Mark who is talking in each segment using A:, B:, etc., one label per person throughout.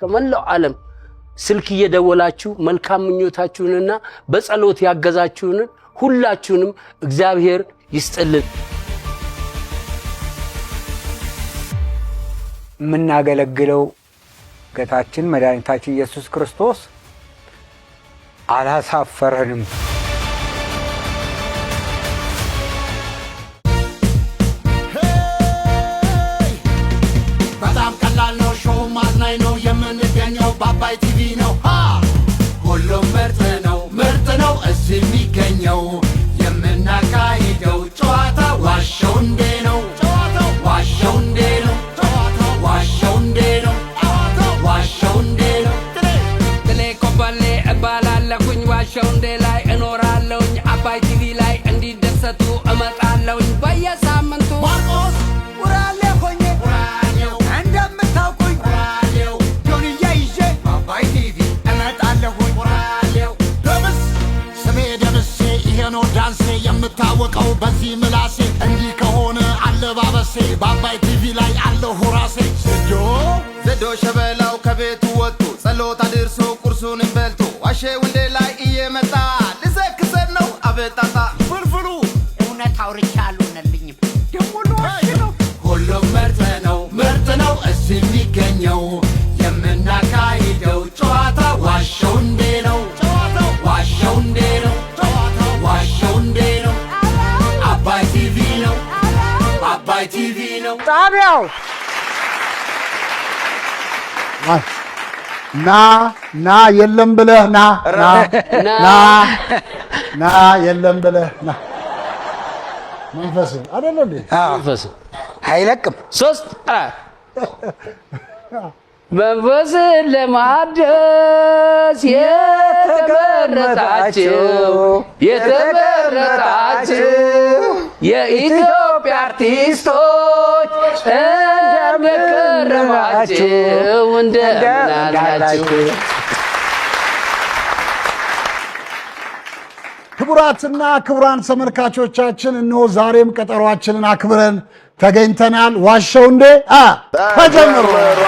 A: ከመላው ዓለም ስልክ እየደወላችሁ መልካም ምኞታችሁንና በጸሎት ያገዛችሁን ሁላችሁንም እግዚአብሔር ይስጥልን።
B: ምናገለግለው ጌታችን መድኃኒታችን ኢየሱስ ክርስቶስ አላሳፈረንም።
C: በጣም ቀላል ነው፣ ሾው ማዝናኝ ነው፣ የምንገኘው በአባይ ቲቪ ነው። ሁሉም ምርጥ ነው እዚህ የሚገኘው። የምናካሂደው ጨዋታ ዋሸው እንዴ ነው፣ ዋሸው እንዴ ነው፣ ዋሸው እንዴ ነው፣ ዋሸው እንዴ ነው።
D: ጥሌ ኮበሌ እባላለሁኝ፣ ዋሸው እንዴ ላይ እኖራለሁኝ። አባይ ቲቪ ላይ እንዲደሰቱ እመጣለሁኝ በየሳምንቱ።
C: ማርቆስ ውራሌ ሆኜ ውራሌው እንደምታውቁኝ ውራሌው ጆንያ ይዤ በአባይ ቲቪ እመጣለሁኝ ውራሌው። ደምስ ስሜ ደምሴ ይሄ ነው ዳንሴ፣ የምታወቀው በዚህ ምላሴ። እንዲህ ከሆነ አለባበሴ በአባይ ቲቪ ላይ አለሁ ራሴ። ዘዶ ሸበላው ከቤቱ ወጥቶ ጸሎት አድርሶ ቁርሱንም በልቶ ዋሸው እንዴ ላይ እየመጣ ልዘክሰን ነው አበጣጣ ፍርፍሩ እውነት አውርቻ አልሆነልኝም ደሞ ነው። ሁሉም ምርጥ ነው እዚህ የሚገኘው። የምናካሂደው ጨዋታ ዋሸው እንዴ ነው፣ ዋሸው እንዴ ነው፣ ዋሸው እንዴ ነው። አባይ ቲቪ ነው፣ አባይ ቲቪ ነው
B: ጣቢያው።
E: ና የለም ብለህ ና የለም ብለህ ና። መንፈስ አይደለ እንዴ?
A: መንፈስ
B: አይለቅም።
A: 3 መንፈስ ለማደስ የተመረጣችሁ የኢትዮጵያ አርቲስቶች እንደምንከረማችሁ እንደምናላችሁ።
E: ክቡራትና ክቡራን ተመልካቾቻችን እነሆ ዛሬም ቀጠሯችንን አክብረን ተገኝተናል። ዋሸው እንዴ ተጀምሯል።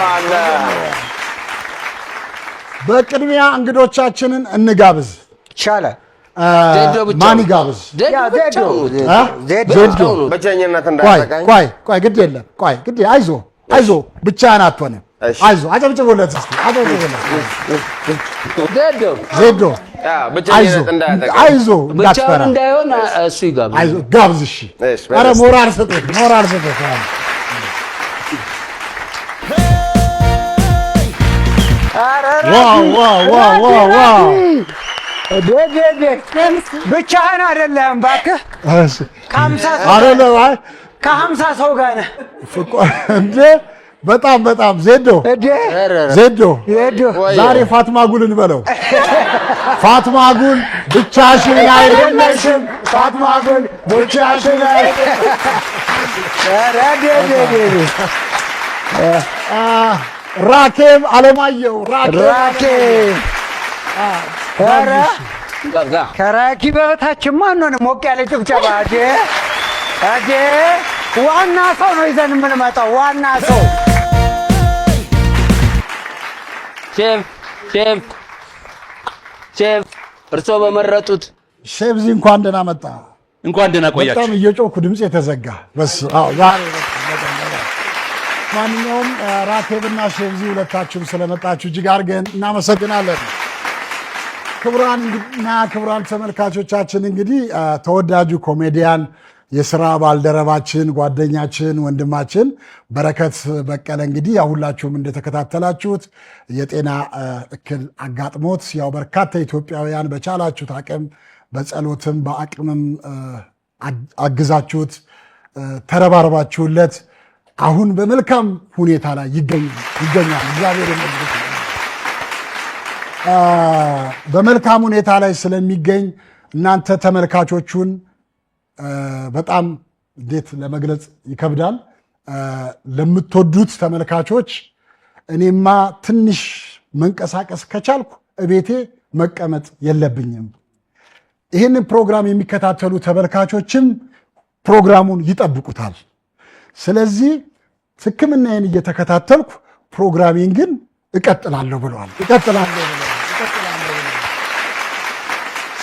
E: በቅድሚያ እንግዶቻችንን እንጋብዝ።
B: ይቻላል።
E: ማን ይጋብዝ? ዜዶ
F: በቸኝነት እንዳይጠቃኝ።
E: ቆይ ግድ የለም። ቆይ ግድ አይዞ ብቻህን አትሆንም። አይዞ አጨብጭቡለት እስቲ አጨብጭቡለት። ዜዶ አይዞ እንዳትፈራ
A: እንዳይሆን እሱ ይጋብዝ።
E: አይዞ ጋብዝ። እሺ ኧረ ሞራል ስጡት። ዋው
B: ብቻህን አይደለም እባክህ። ከ50 ሰው ጋር ነህ
E: እንዴ? በጣም ዜዶ ዛሬ ፋትማጉልን በለው። ፋትማጉል ብቻሽን አይደለሽም፣ ፋትማጉል ብቻሽን ራኬብ አለማየሁ
B: ከራኪ በታችማ አንሆንም። ሞቅ ያለ ጭብጨባ። ዋና ሰው ነው ይዘን የምንመጣው። ዋና ሰው
A: ሼፍ እርሶ በመረጡት
E: ሼፍዚ እንኳን ደህና መጣ።
G: እንኳን ደህና ቆያችሁ።
E: በጣም እየጮኩ ድምጽ የተዘጋ ማንኛውም ራኬብና ሼፍዚ ሁለታችሁም ስለመጣችሁ እጅግ አድርገን እናመሰግናለን። ክቡራን ተመልካቾቻችን እንግዲህ ተወዳጁ ኮሜዲያን የሥራ ባልደረባችን ጓደኛችን ወንድማችን በረከት በቀለ እንግዲህ ያው ሁላችሁም እንደተከታተላችሁት የጤና እክል አጋጥሞት ያው በርካታ ኢትዮጵያውያን በቻላችሁት አቅም በጸሎትም በአቅምም አግዛችሁት ተረባርባችሁለት አሁን በመልካም ሁኔታ ላይ ይገኛል። እግዚአብሔር ይመስገን። በመልካም ሁኔታ ላይ ስለሚገኝ እናንተ ተመልካቾቹን በጣም እንዴት ለመግለጽ ይከብዳል። ለምትወዱት ተመልካቾች እኔማ ትንሽ መንቀሳቀስ ከቻልኩ እቤቴ መቀመጥ የለብኝም። ይህንን ፕሮግራም የሚከታተሉ ተመልካቾችም ፕሮግራሙን ይጠብቁታል። ስለዚህ ሕክምናዬን እየተከታተልኩ ፕሮግራሜን ግን እቀጥላለሁ ብለዋል።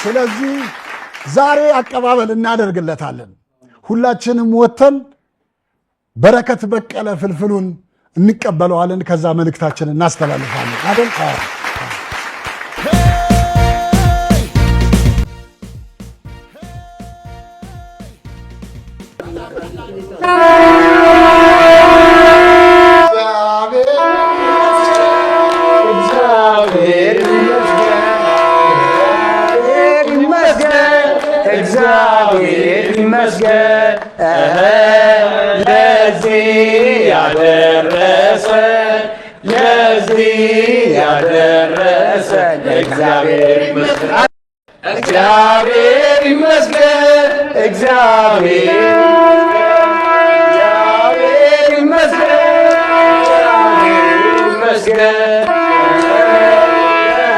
E: ስለዚህ ዛሬ አቀባበል እናደርግለታለን። ሁላችንም ወተን በረከት በቀለ ፍልፍሉን እንቀበለዋለን። ከዛ መልእክታችንን እናስተላልፋለን አይደል?
B: እግዚአብሔር ይመስገን ለዚህ ያደረሰን እግዚአብሔር ይመስገን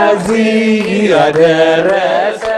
B: ለዚህ ያደረሰን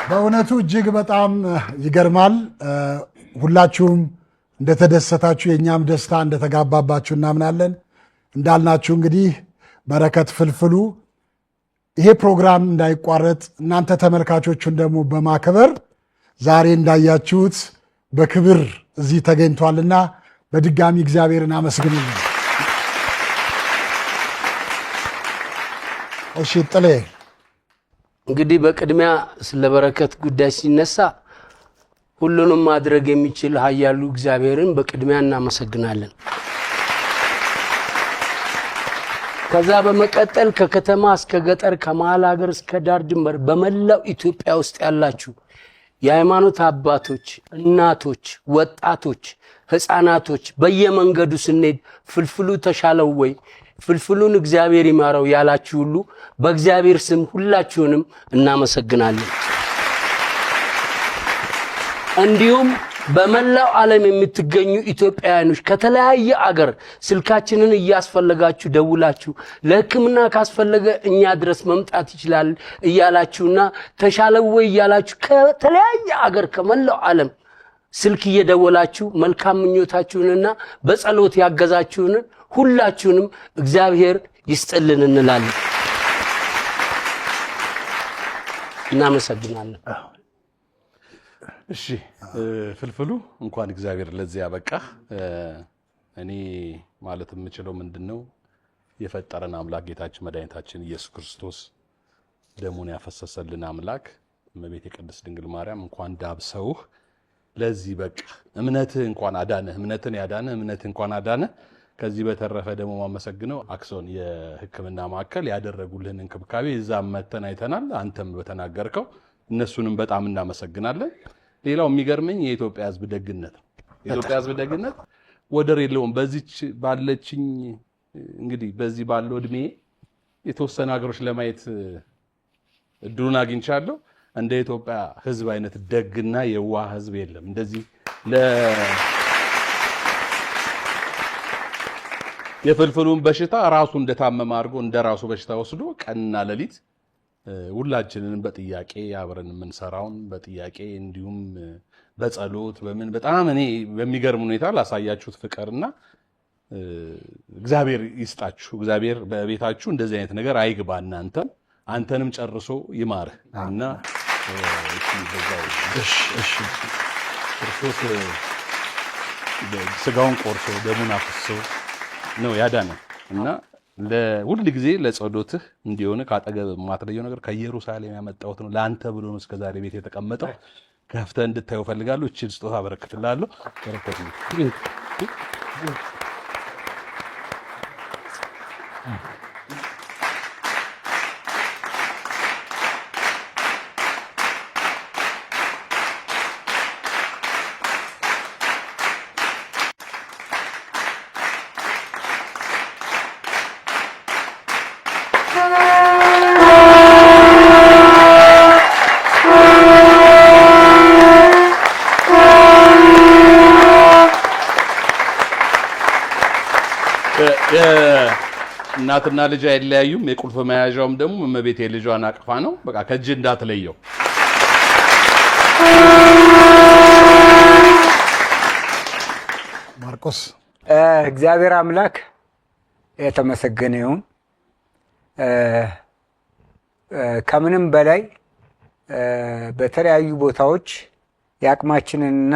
E: በእውነቱ እጅግ በጣም ይገርማል። ሁላችሁም እንደተደሰታችሁ የኛም ደስታ እንደተጋባባችሁ እናምናለን። እንዳልናችሁ እንግዲህ በረከት ፍልፍሉ ይሄ ፕሮግራም እንዳይቋረጥ እናንተ ተመልካቾቹን ደግሞ በማክበር ዛሬ እንዳያችሁት በክብር እዚህ ተገኝቷልና በድጋሚ እግዚአብሔርን አመስግኑልን። እሺ ጥሌ፣
A: እንግዲህ በቅድሚያ ስለ በረከት ጉዳይ ሲነሳ ሁሉንም ማድረግ የሚችል ኃያሉ እግዚአብሔርን በቅድሚያ እናመሰግናለን። ከዛ በመቀጠል ከከተማ እስከ ገጠር ከመሃል ሀገር እስከ ዳር ድንበር በመላው ኢትዮጵያ ውስጥ ያላችሁ የሃይማኖት አባቶች፣ እናቶች፣ ወጣቶች፣ ህፃናቶች በየመንገዱ ስንሄድ ፍልፍሉ ተሻለው ወይ ፍልፍሉን እግዚአብሔር ይማረው ያላችሁ ሁሉ በእግዚአብሔር ስም ሁላችሁንም እናመሰግናለን። እንዲሁም በመላው ዓለም የምትገኙ ኢትዮጵያውያኖች ከተለያየ አገር ስልካችንን እያስፈለጋችሁ ደውላችሁ ለሕክምና ካስፈለገ እኛ ድረስ መምጣት ይችላል እያላችሁና ተሻለው ወይ እያላችሁ ከተለያየ አገር ከመላው ዓለም ስልክ እየደወላችሁ መልካም ምኞታችሁንና በጸሎት ያገዛችሁን ሁላችሁንም እግዚአብሔር ይስጥልን እንላለን። እናመሰግናለን።
F: እሺ ፍልፍሉ እንኳን እግዚአብሔር ለዚህ ያበቃ። እኔ ማለት የምችለው ምንድነው የፈጠረን አምላክ ጌታችን መድኃኒታችን ኢየሱስ ክርስቶስ ደሙን ያፈሰሰልን አምላክ እመቤቴ ቅድስት ድንግል ማርያም እንኳን ዳብሰውህ ለዚህ በቃ እምነትህ እንኳን አዳነ፣ እምነትን ያዳነ እምነትህ እንኳን አዳነ። ከዚህ በተረፈ ደግሞ ማመሰግነው አክሶን የሕክምና ማዕከል ያደረጉልህን እንክብካቤ እዛም መተን አይተናል። አንተም በተናገርከው እነሱንም በጣም እናመሰግናለን። ሌላው የሚገርመኝ የኢትዮጵያ ሕዝብ ደግነት ነው። የኢትዮጵያ ሕዝብ ደግነት ወደር የለውም። በዚች ባለችኝ እንግዲህ በዚህ ባለው እድሜ የተወሰነ ሀገሮች ለማየት እድሉን አግኝቻለሁ። እንደ ኢትዮጵያ ሕዝብ አይነት ደግና የዋህ ሕዝብ የለም። እንደዚህ የፍልፍሉን በሽታ ራሱ እንደታመመ አድርጎ እንደራሱ በሽታ ወስዶ ቀንና ሌሊት ሁላችንንም በጥያቄ አብረን የምንሰራውን በጥያቄ እንዲሁም በጸሎት በምን በጣም እኔ በሚገርም ሁኔታ ላሳያችሁት ፍቅርና እግዚአብሔር ይስጣችሁ። እግዚአብሔር በቤታችሁ እንደዚህ አይነት ነገር አይግባ። አንተንም ጨርሶ ይማርህ እና ክርስቶስ ስጋውን ቆርሶ ደሙን አፍሶ ነው ያዳነ እና ለሁሉ ጊዜ ለጸሎትህ እንዲሆነ ካጠገብ ማትለየው ነገር ከኢየሩሳሌም ያመጣሁት ነው ለአንተ ብሎ ነው እስከዛሬ ቤት የተቀመጠው። ከፍተህ እንድታየው ፈልጋለሁ። እቺን ስጦታ አበረክትልሃለሁ። በረከት እናትና ልጅ አይለያዩም። የቁልፍ መያዣውም ደግሞ እመቤቴ ልጇን አቅፋ ነው። በቃ ከእጅ እንዳትለየው።
E: ማርቆስ
B: እግዚአብሔር አምላክ የተመሰገነ ይሁን። ከምንም በላይ በተለያዩ ቦታዎች የአቅማችንንና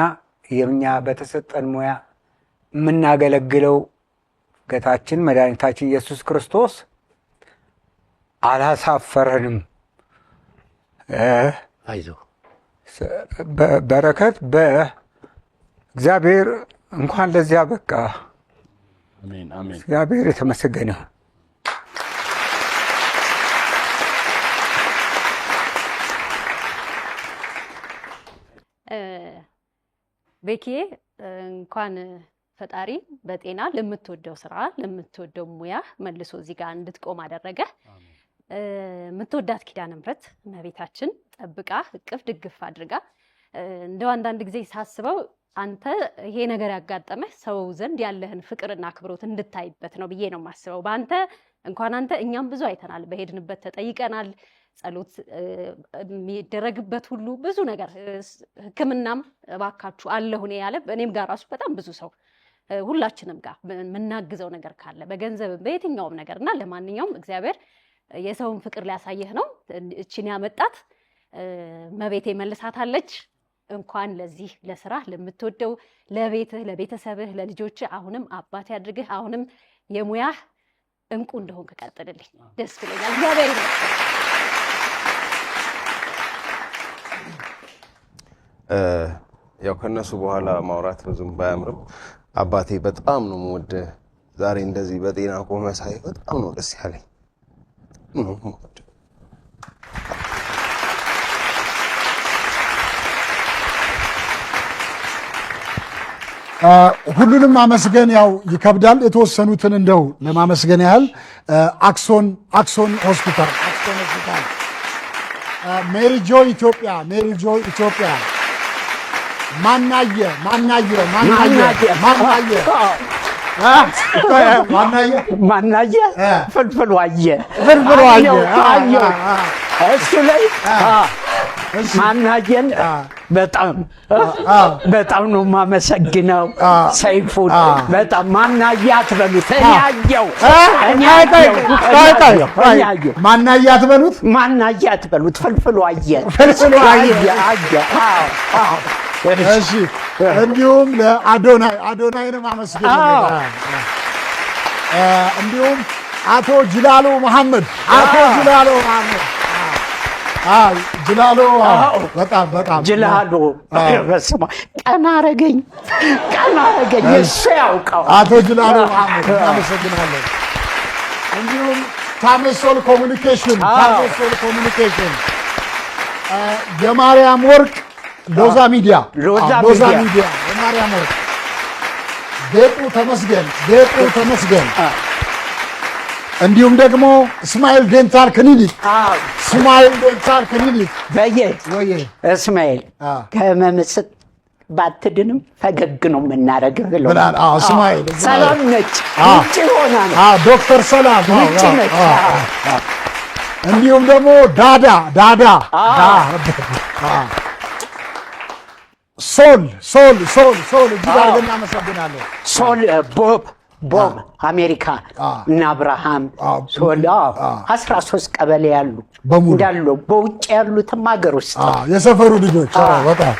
B: የኛ በተሰጠን ሙያ የምናገለግለው ጌታችን መድኃኒታችን ኢየሱስ ክርስቶስ አላሳፈረንም።
A: አይዞህ
B: በረከት በእግዚአብሔር እንኳን ለዚያ በቃ።
F: አሜን አሜን።
B: እግዚአብሔር የተመሰገነ ይሁን።
G: ቤኪዬ እንኳን ፈጣሪ በጤና ለምትወደው ስራ ለምትወደው ሙያ መልሶ እዚህ ጋር እንድትቆም አደረገ። የምትወዳት ኪዳነ ምሕረት እመቤታችን ጠብቃ እቅፍ ድግፍ አድርጋ እንደው አንዳንድ ጊዜ ሳስበው አንተ ይሄ ነገር ያጋጠመህ ሰው ዘንድ ያለህን ፍቅርና አክብሮት እንድታይበት ነው ብዬ ነው የማስበው። በአንተ እንኳን አንተ እኛም ብዙ አይተናል፣ በሄድንበት ተጠይቀናል። ጸሎት የሚደረግበት ሁሉ ብዙ ነገር ሕክምናም እባካችሁ አለሁ እኔ ያለ እኔም ጋር ራሱ በጣም ብዙ ሰው ሁላችንም ጋር የምናግዘው ነገር ካለ በገንዘብ በየትኛውም ነገርና ለማንኛውም እግዚአብሔር የሰውን ፍቅር ሊያሳየህ ነው። እቺን ያመጣት መቤቴ መልሳታለች። እንኳን ለዚህ ለስራ ለምትወደው ለቤትህ ለቤተሰብህ ለልጆችህ አሁንም አባት ያድርግህ። አሁንም የሙያህ እንቁ እንደሆንክ ቀጥልልኝ። ደስ ብሎኛል። እግዚአብሔር ይመስገን።
H: ያው ከነሱ በኋላ ማውራት ብዙም ባያምርም አባቴ በጣም ነው የምወድህ። ዛሬ እንደዚህ በጤና ቆመ ሳይ በጣም ነው ደስ ያለኝ።
E: ሁሉንም ማመስገን ያው ይከብዳል። የተወሰኑትን እንደው ለማመስገን ያህል አክሶን ሆስፒታል ሜሪ ጆይ ኢትዮጵያ ማናየ
B: ፍልፍሉ አየ እሱ ላይ ማናየን በጣም ነው የማመሰግነው። ሰይፉን በጣም ማናየ አትበሉት።
E: ማናየ
B: አትበሉት። ፍልፍሉ አየ።
E: እሺ፣ እንዲሁም ለአዶናይንም አመስግኑ። እንዲሁም አቶ ጅላሎ መሐመድ በጣም
B: ጅላሎ በስማ ቀና አረገኝ እሱ ያውቀው።
E: አቶ ጅላሎ መሐመድ አመሰግናለሁ። እንዲሁም ታመሶል ኮሙኒኬሽን የማርያም ወርቅ ሎዛ ሚዲያ የማርያም ወርቅ ጌጡ ተመስገን እንዲሁም ደግሞ እስማኤል ዴንታል ክሊኒክ
B: በየ እስማኤል ከመምስጥ ባትድንም ፈገግ ነው የምናደርግህ ብለውናል።
E: እስማኤል
B: ሰላም ነች ውጭ ሆና ነው
E: ዶክተር ሰላም
B: ውጭ ነች።
E: እንዲሁም ደግሞ ዳዳ ሶል እጅግ አድርገን እናመሰግናለን።
B: ሶል ቦብ አሜሪካ እና አብርሃም ሶል 13 ቀበሌ ያሉ እንዳሉ በውጭ ያሉትም ሀገር ውስጥ
E: የሰፈሩ ልጆች በጣም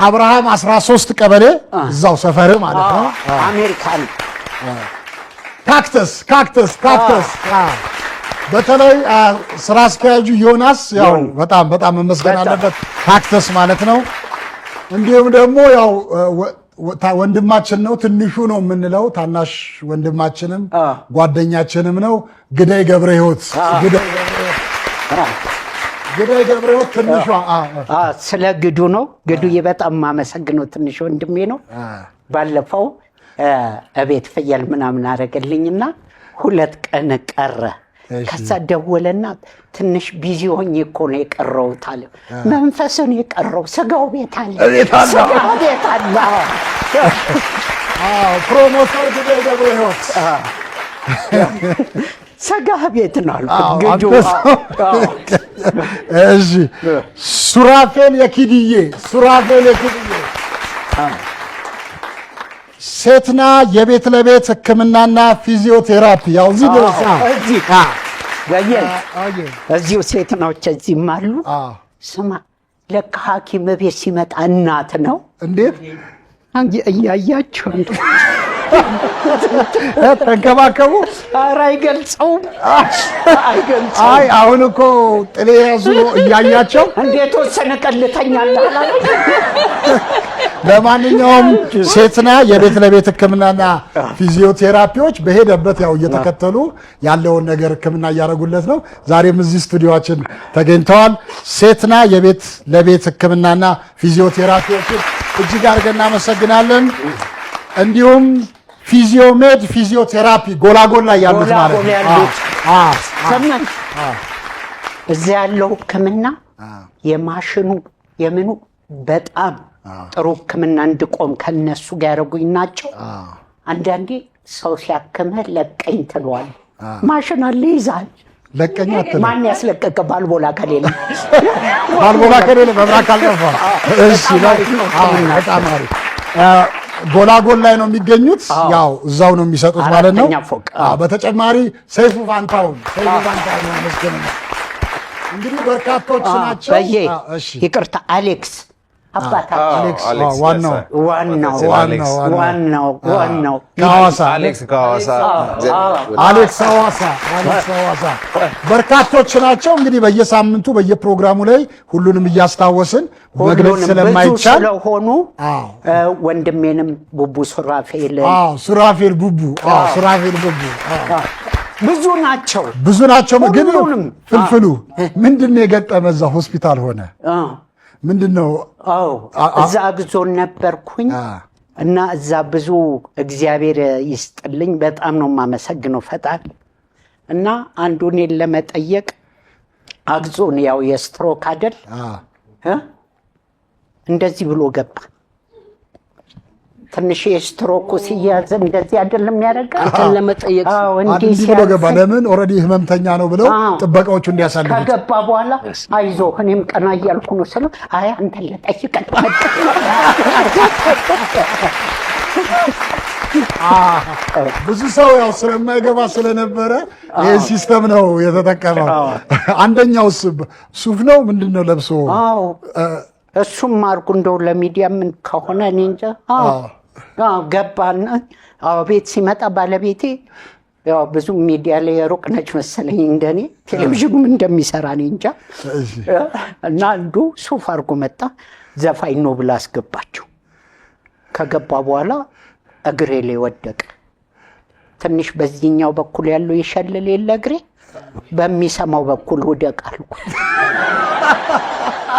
E: አብርሃም 13 ቀበሌ እዛው ሰፈር ማለት ነው።
B: አሜሪካ ነው።
E: ካክተስ በተለይ ስራ አስኪያጁ ዮናስ ያው በጣም መመስገን አለበት፣ ካክተስ ማለት ነው። እንዲሁም ደግሞ ያው ወንድማችን ነው፣ ትንሹ ነው የምንለው፣ ታናሽ ወንድማችንም ጓደኛችንም ነው። ግዳይ ገብረ ሕይወት ትንሿ
B: ስለ ግዱ ነው። ግዱዬ በጣም የማመሰግነው ትንሽ ወንድሜ ነው። ባለፈው እቤት ፍየል ምናምን አደረገልኝና 2 ቀን ቀረ። ከዛ ደወለና ትንሽ ቢዚ ሆኜ እኮ ነው የቀረሁት አለ። መንፈስን የቀረው ስጋው ቤት አለ።
E: ፕሮሞተር ግዳይ ገብረ ሕይወት
B: ስጋ ቤት ነው አልኩት።
E: እሺ ሱራፌል የኪድዬ ሴትና የቤት ለቤት ሕክምናና ፊዚዮቴራፒ ያው እዚህ ድረስ
B: እዚሁ ሴትናዎች እዚህም አሉ። ስማ ለካ ሐኪም ቤት ሲመጣ እናት ነው።
E: እንዴት
B: እያያችሁ
E: ተንከባከቡ።
B: ኧረ አይገልጸውም።
E: አይ አሁን እኮ ጥሌ ያዙ እያያቸው
B: እንዴት ወሰነ ቀልተኛለህ።
E: ለማንኛውም ሴትና የቤት ለቤት ሕክምናና ፊዚዮቴራፒዎች በሄደበት ያው እየተከተሉ ያለውን ነገር ሕክምና እያደረጉለት ነው። ዛሬም እዚህ ስቱዲዮአችን ተገኝተዋል። ሴትና የቤት ለቤት ሕክምናና ፊዚዮቴራፒዎችን እጅግ አድርገን እናመሰግናለን። እንዲሁም ፊዚዮሜድ ፊዚዮቴራፒ ጎላጎል ላይ ያሉት ማለት ነው።
B: እዚያ ያለው ሕክምና የማሽኑ የምኑ በጣም ጥሩ ሕክምና እንድቆም ከነሱ ጋር ያደረጉኝ ናቸው። አንዳንዴ ሰው ሲያክምህ ለቀኝ ትለዋል። ማሽን አለ ይዛል።
E: ለቀኝ አትልም።
B: ማን ያስለቀቀ ባልቦላ ከሌለ
E: መብራት ካልጠፋ። እሺ በጣም አሪፍ። ጎላጎል ላይ ነው የሚገኙት። ያው እዛው ነው የሚሰጡት ማለት ነው። በተጨማሪ ሰይፉ ፋንታውን መስገን እንግዲህ በርካቶች ናቸው።
B: ይቅርታ አሌክስ ዋናው
H: አሌክስ
E: ሐዋሳ በርካቶች ናቸው። እንግዲህ በየሳምንቱ በየፕሮግራሙ ላይ ሁሉንም እያስታወስን መግለጽ ስለማይቻል
B: ስለሆኑ ወንድሜንም ቡቡ ሱራፌል
E: ቡቡ ብዙ ናቸው። ግን ፍልፍሉ ምንድነው የገጠመ እዛ ሆስፒታል ሆነ? ምንድነው?
B: እዛ አግዞን ነበርኩኝ እና እዛ ብዙ እግዚአብሔር ይስጥልኝ በጣም ነው የማመሰግነው ፈጣሪ። እና አንዱ እኔን ለመጠየቅ አግዞን ያው የስትሮክ አይደል እንደዚህ ብሎ ገባ። ትንሽ የስትሮክ ሲያዝ እንደዚህ አይደለም ያደርጋል።
A: አንተን ለመጠየቅ
E: እንዲህ ብሎ ገባ። ለምን ኦልሬዲ ህመምተኛ ነው ብለው ጥበቃዎቹ እንዲያሳልፉት
B: ከገባ በኋላ አይዞህ እኔም ቀና እያልኩ ነው ስለው አይ አንተን ለጠይቅ
E: ብዙ ሰው ያው ስለማይገባ ስለነበረ ይህ ሲስተም ነው የተጠቀመው። አንደኛው ሱፍ ነው ምንድነው ለብሶ
B: እሱም አድርጉ እንደው ለሚዲያ ምን ከሆነ እኔ እንጃ። ገባና ቤት ሲመጣ ባለቤቴ ያው ብዙ ሚዲያ ላይ ሩቅ ነች መሰለኝ እንደኔ ቴሌቪዥኑም እንደሚሰራ እኔ እንጃ። እና አንዱ ሱፍ አድርጎ መጣ። ዘፋኝ ነው ብላ አስገባቸው። ከገባ በኋላ እግሬ ላይ ወደቀ። ትንሽ በዚህኛው በኩል ያለው ይሸልል የለ እግሬ በሚሰማው በኩል ወደቀ አልኩ።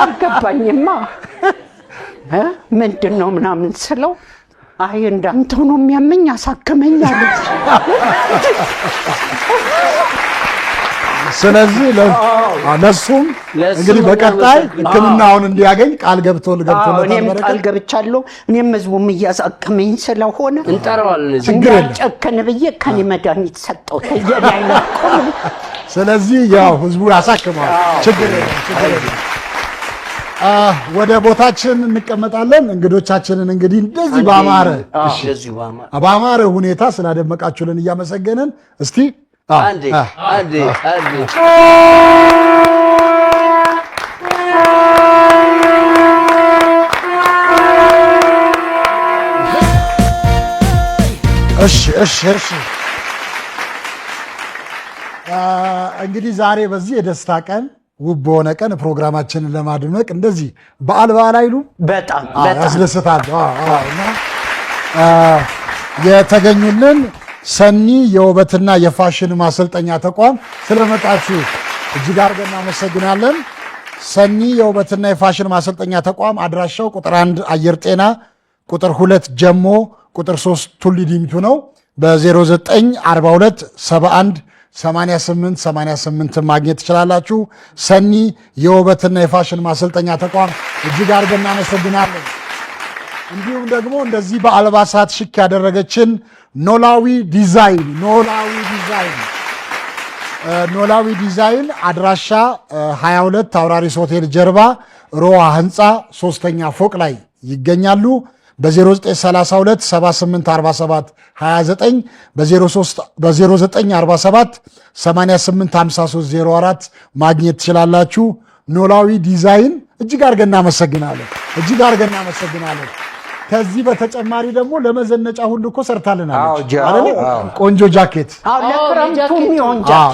B: አልገባኝማ ምንድነው ምናምን ስለው አይ እንዳንተው ነው የሚያመኝ አሳከመኝ አለ።
E: ስለዚህ ለሱም እንግዲህ በቀጣይ ሕክምናውን እንዲያገኝ ቃል ገብቶለታል።
B: እኔም ቃል ገብቻለሁ። እኔም ህዝቡም እያሳከመኝ ስለሆነ
A: እንጠራዋለን።
B: ጨከን ብዬ ከኔ መድኃኒት ሰጠው ተየዳይና።
E: ስለዚህ ያው ህዝቡ ያሳክማል። ችግር የለም። ወደ ቦታችን እንቀመጣለን። እንግዶቻችንን እንግዲህ እንደዚህ በአማረ ሁኔታ ስላደመቃችሁልን እያመሰገንን እስቲ
A: አንዴ
E: እሺ እንግዲህ ዛሬ በዚህ የደስታ ቀን ውብ በሆነ ቀን ፕሮግራማችንን ለማድመቅ እንደዚህ በዓል አይሉ
B: በጣም
E: ያስደስታል። እና የተገኙልን ሰኒ የውበትና የፋሽን ማሰልጠኛ ተቋም ስለመጣችሁ እጅግ አድርገን እናመሰግናለን። ሰኒ የውበትና የፋሽን ማሰልጠኛ ተቋም አድራሻው ቁጥር 1 አየር ጤና፣ ቁጥር 2 ጀሞ፣ ቁጥር 3 ቱሊ ዲምቱ ነው። በ0942 71 88 88 ማግኘት ትችላላችሁ። ሰኒ የውበትና የፋሽን ማሰልጠኛ ተቋም እጅግ አድርገን እናመሰግናለን። እንዲሁም ደግሞ እንደዚህ በአልባሳት ሽክ ያደረገችን ኖላዊ ዲዛይን አድራሻ 22 አውራሪስ ሆቴል ጀርባ ሮዋ ህንፃ 3ኛ ፎቅ ላይ ይገኛሉ። በ0932 7847 29 በ0947 885304 ማግኘት ትችላላችሁ። ኖላዊ ዲዛይን እጅግ አድርገን እናመሰግናለን። ከዚህ በተጨማሪ ደግሞ ለመዘነጫ ሁሉ እኮ ሰርታልናለች አይደል? ቆንጆ ጃኬት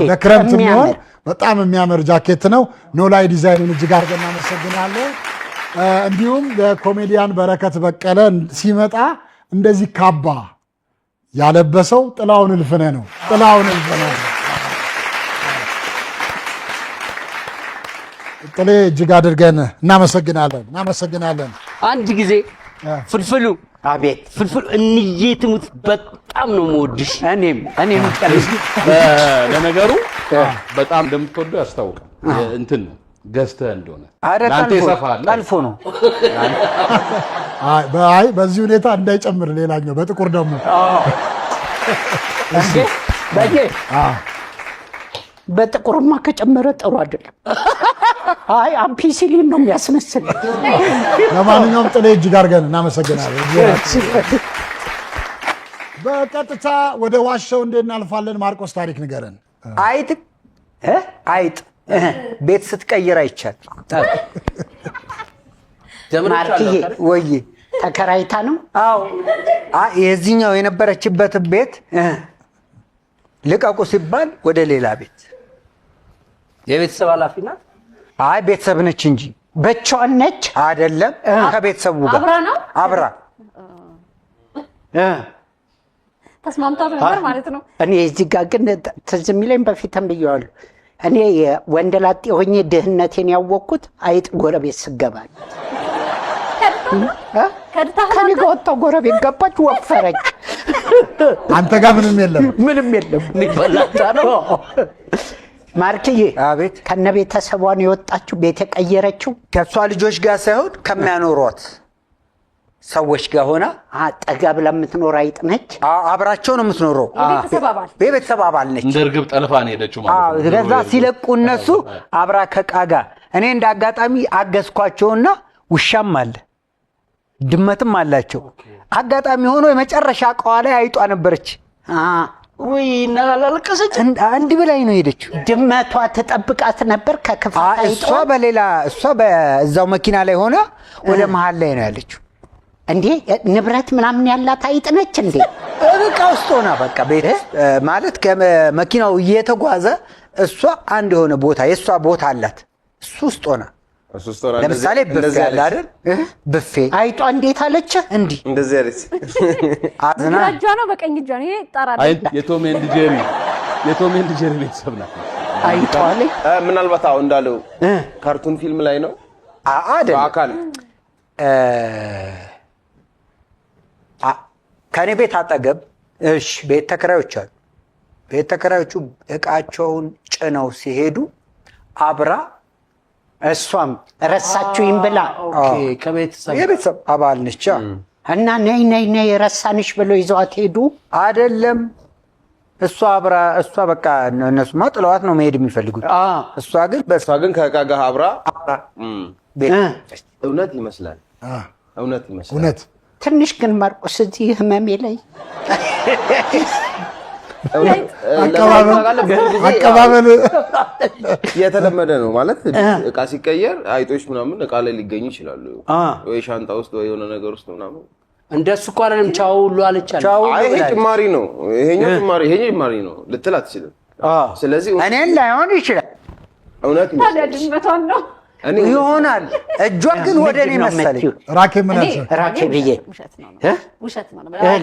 E: ለክረምት የሚሆን በጣም የሚያምር ጃኬት ነው። ኖላዊ ዲዛይንን እጅግ አድርገን እናመሰግናለን። እንዲሁም የኮሜዲያን በረከት በቀለ ሲመጣ እንደዚህ ካባ ያለበሰው ጥላውን እልፍነህ ነው። ጥሌ እጅግ አድርገን እናመሰግናለን።
A: አንድ ጊዜ ፍልፍሉ
B: አቤት
A: ፍልፍሉ እንዬ ትሙት በጣም ነው የምወድሽ።
B: እኔም
F: ለነገሩ በጣም እንደምትወደው ያስታውቃል። እንትን ገዝተህ እንደሆነ
B: ለአንተ ይሰፋል። ጠልፎ ነው።
E: አይ በዚህ ሁኔታ እንዳይጨምር ሌላኛው በጥቁር ደግሞ
B: በጥቁርማ ከጨመረ ጥሩ አይደለም። አይ አምፒሲሊን ነው የሚያስመስል።
E: ለማንኛውም ጥሌ እጅግ አድርገን እናመሰግናለን። በቀጥታ ወደ ዋሻው እንዴት እናልፋለን? ማርቆስ ታሪክ ንገረን።
I: አይጥ ቤት ስትቀይር አይቻል።
B: ማርክዬ ወይ ተከራይታ ነው?
I: አዎ የዚህኛው የነበረችበት ቤት ልቀቁ ሲባል ወደ ሌላ ቤት።
A: የቤተሰብ ኃላፊ ናት?
I: አይ ቤተሰብ ነች እንጂ
B: ብቻዋን ነች
I: አይደለም። ከቤተሰቡ ጋር አብራ
G: ተስማምታት ነበር ማለት ነው።
B: እኔ እዚህ ጋር ግን ትዝ የሚለኝ በፊትም ብየዋለሁ። እኔ ወንደላጤ ሆኜ ድህነቴን ያወቅኩት አይጥ ጎረቤት ስገባል። ከኔ ጋር ወጣሁ፣ ጎረቤት ገባች፣ ወፈረች።
E: አንተ ጋር ምንም የለም።
A: ይበላታ ነው።
B: ማርክዬ
I: አቤት።
B: ከነ ቤተሰቧን የወጣችው ቤት የቀየረችው
I: ከሷ ልጆች ጋር ሳይሆን ከሚያኖሯት ሰዎች ጋር ሆና
B: አጠገብ ለምትኖር አይጥ ነች።
I: አብራቸው ነው የምትኖረው። የቤተሰብ አባል ነች።
F: እንደ እርግብ ጠልፋ ነው ሄደችው ማለት ነው።
I: ከዛ ሲለቁ እነሱ አብራ ከቃጋ እኔ እንደ አጋጣሚ አገዝኳቸውና ውሻም አለ ድመትም አላቸው። አጋጣሚ ሆኖ የመጨረሻ እቃዋ ላይ አይጧ ነበረች።
A: ወይ እናላለቀሰች
I: እንዲህ በላይ ነው ሄደችው።
B: ድመቷ ተጠብቃት ነበር ከክፋት አይጧ።
I: እሷ በዛው መኪና ላይ ሆና ወደ መሃል ላይ ነው ያለችው።
B: እንዴ ንብረት ምናምን ያላት አይጥ ነች እንዴ?
I: እቃ ውስጥ ሆና በቃ ቤት ማለት ከመኪናው እየተጓዘ እሷ አንድ የሆነ ቦታ የእሷ ቦታ አላት። እሱ ውስጥ ሆና ለምሳሌ ብፌ አለ አይደል? ብፌ አይጧ እንዴት አለች? እንዲህ
H: እንደዚህ አለች።
I: አዝና
G: እጇ ነው በቀኝ እጇ ነው። ይሄ ጣራ
F: የቶም ኤንድ ጄሪ ቤተሰብ ናት።
B: አይጧ ላይ
H: ምናልባት አሁን እንዳለው ካርቱን ፊልም ላይ ነው
I: አይደል?
H: አካል
I: ከኔ ቤት አጠገብ እሺ ቤት ተከራዮች አሉ። ቤት ተከራዮቹ እቃቸውን ጭነው ሲሄዱ አብራ
B: እሷም ረሳችሁኝ ብላ
I: የቤተሰብ አባል ነች
B: እና ነይ ረሳንሽ ብሎ ይዘዋት ሄዱ።
I: አይደለም እሷ በቃ እነሱማ ጥለዋት ነው መሄድ የሚፈልጉት። እሷ ግን
H: ከእቃ ጋር አብራ እውነት ይመስላል።
E: እውነት
B: ትንሽ ግን ማርቆስ እዚህ ህመሜ ላይ
E: አቀባበል
H: የተለመደ ነው ማለት እቃ ሲቀየር አይጦች ምናምን እቃ ላይ ሊገኙ ይችላሉ። ወይ ሻንጣ ውስጥ ወይ የሆነ ነገር ውስጥ ምናምን
A: እንደሱ እኮ አይደለም። ቻው ሁሉ አለቻለሁ።
H: አይ ይሄ ጭማሪ ነው፣ ይሄኛው ጭማሪ ነው ልትል አትችልም። ስለዚህ
I: እኔን ላይሆን ይችላል
H: እውነት
G: ታዲያ ድመቷን ነው
I: ይሆናል። እጇ ግን ወደ እኔ መሰለኝ።
E: ራኬብ ምን አልሽ?
I: ራኬብዬ
G: ውሸት ነው
I: እ?
G: ውሸት ነው።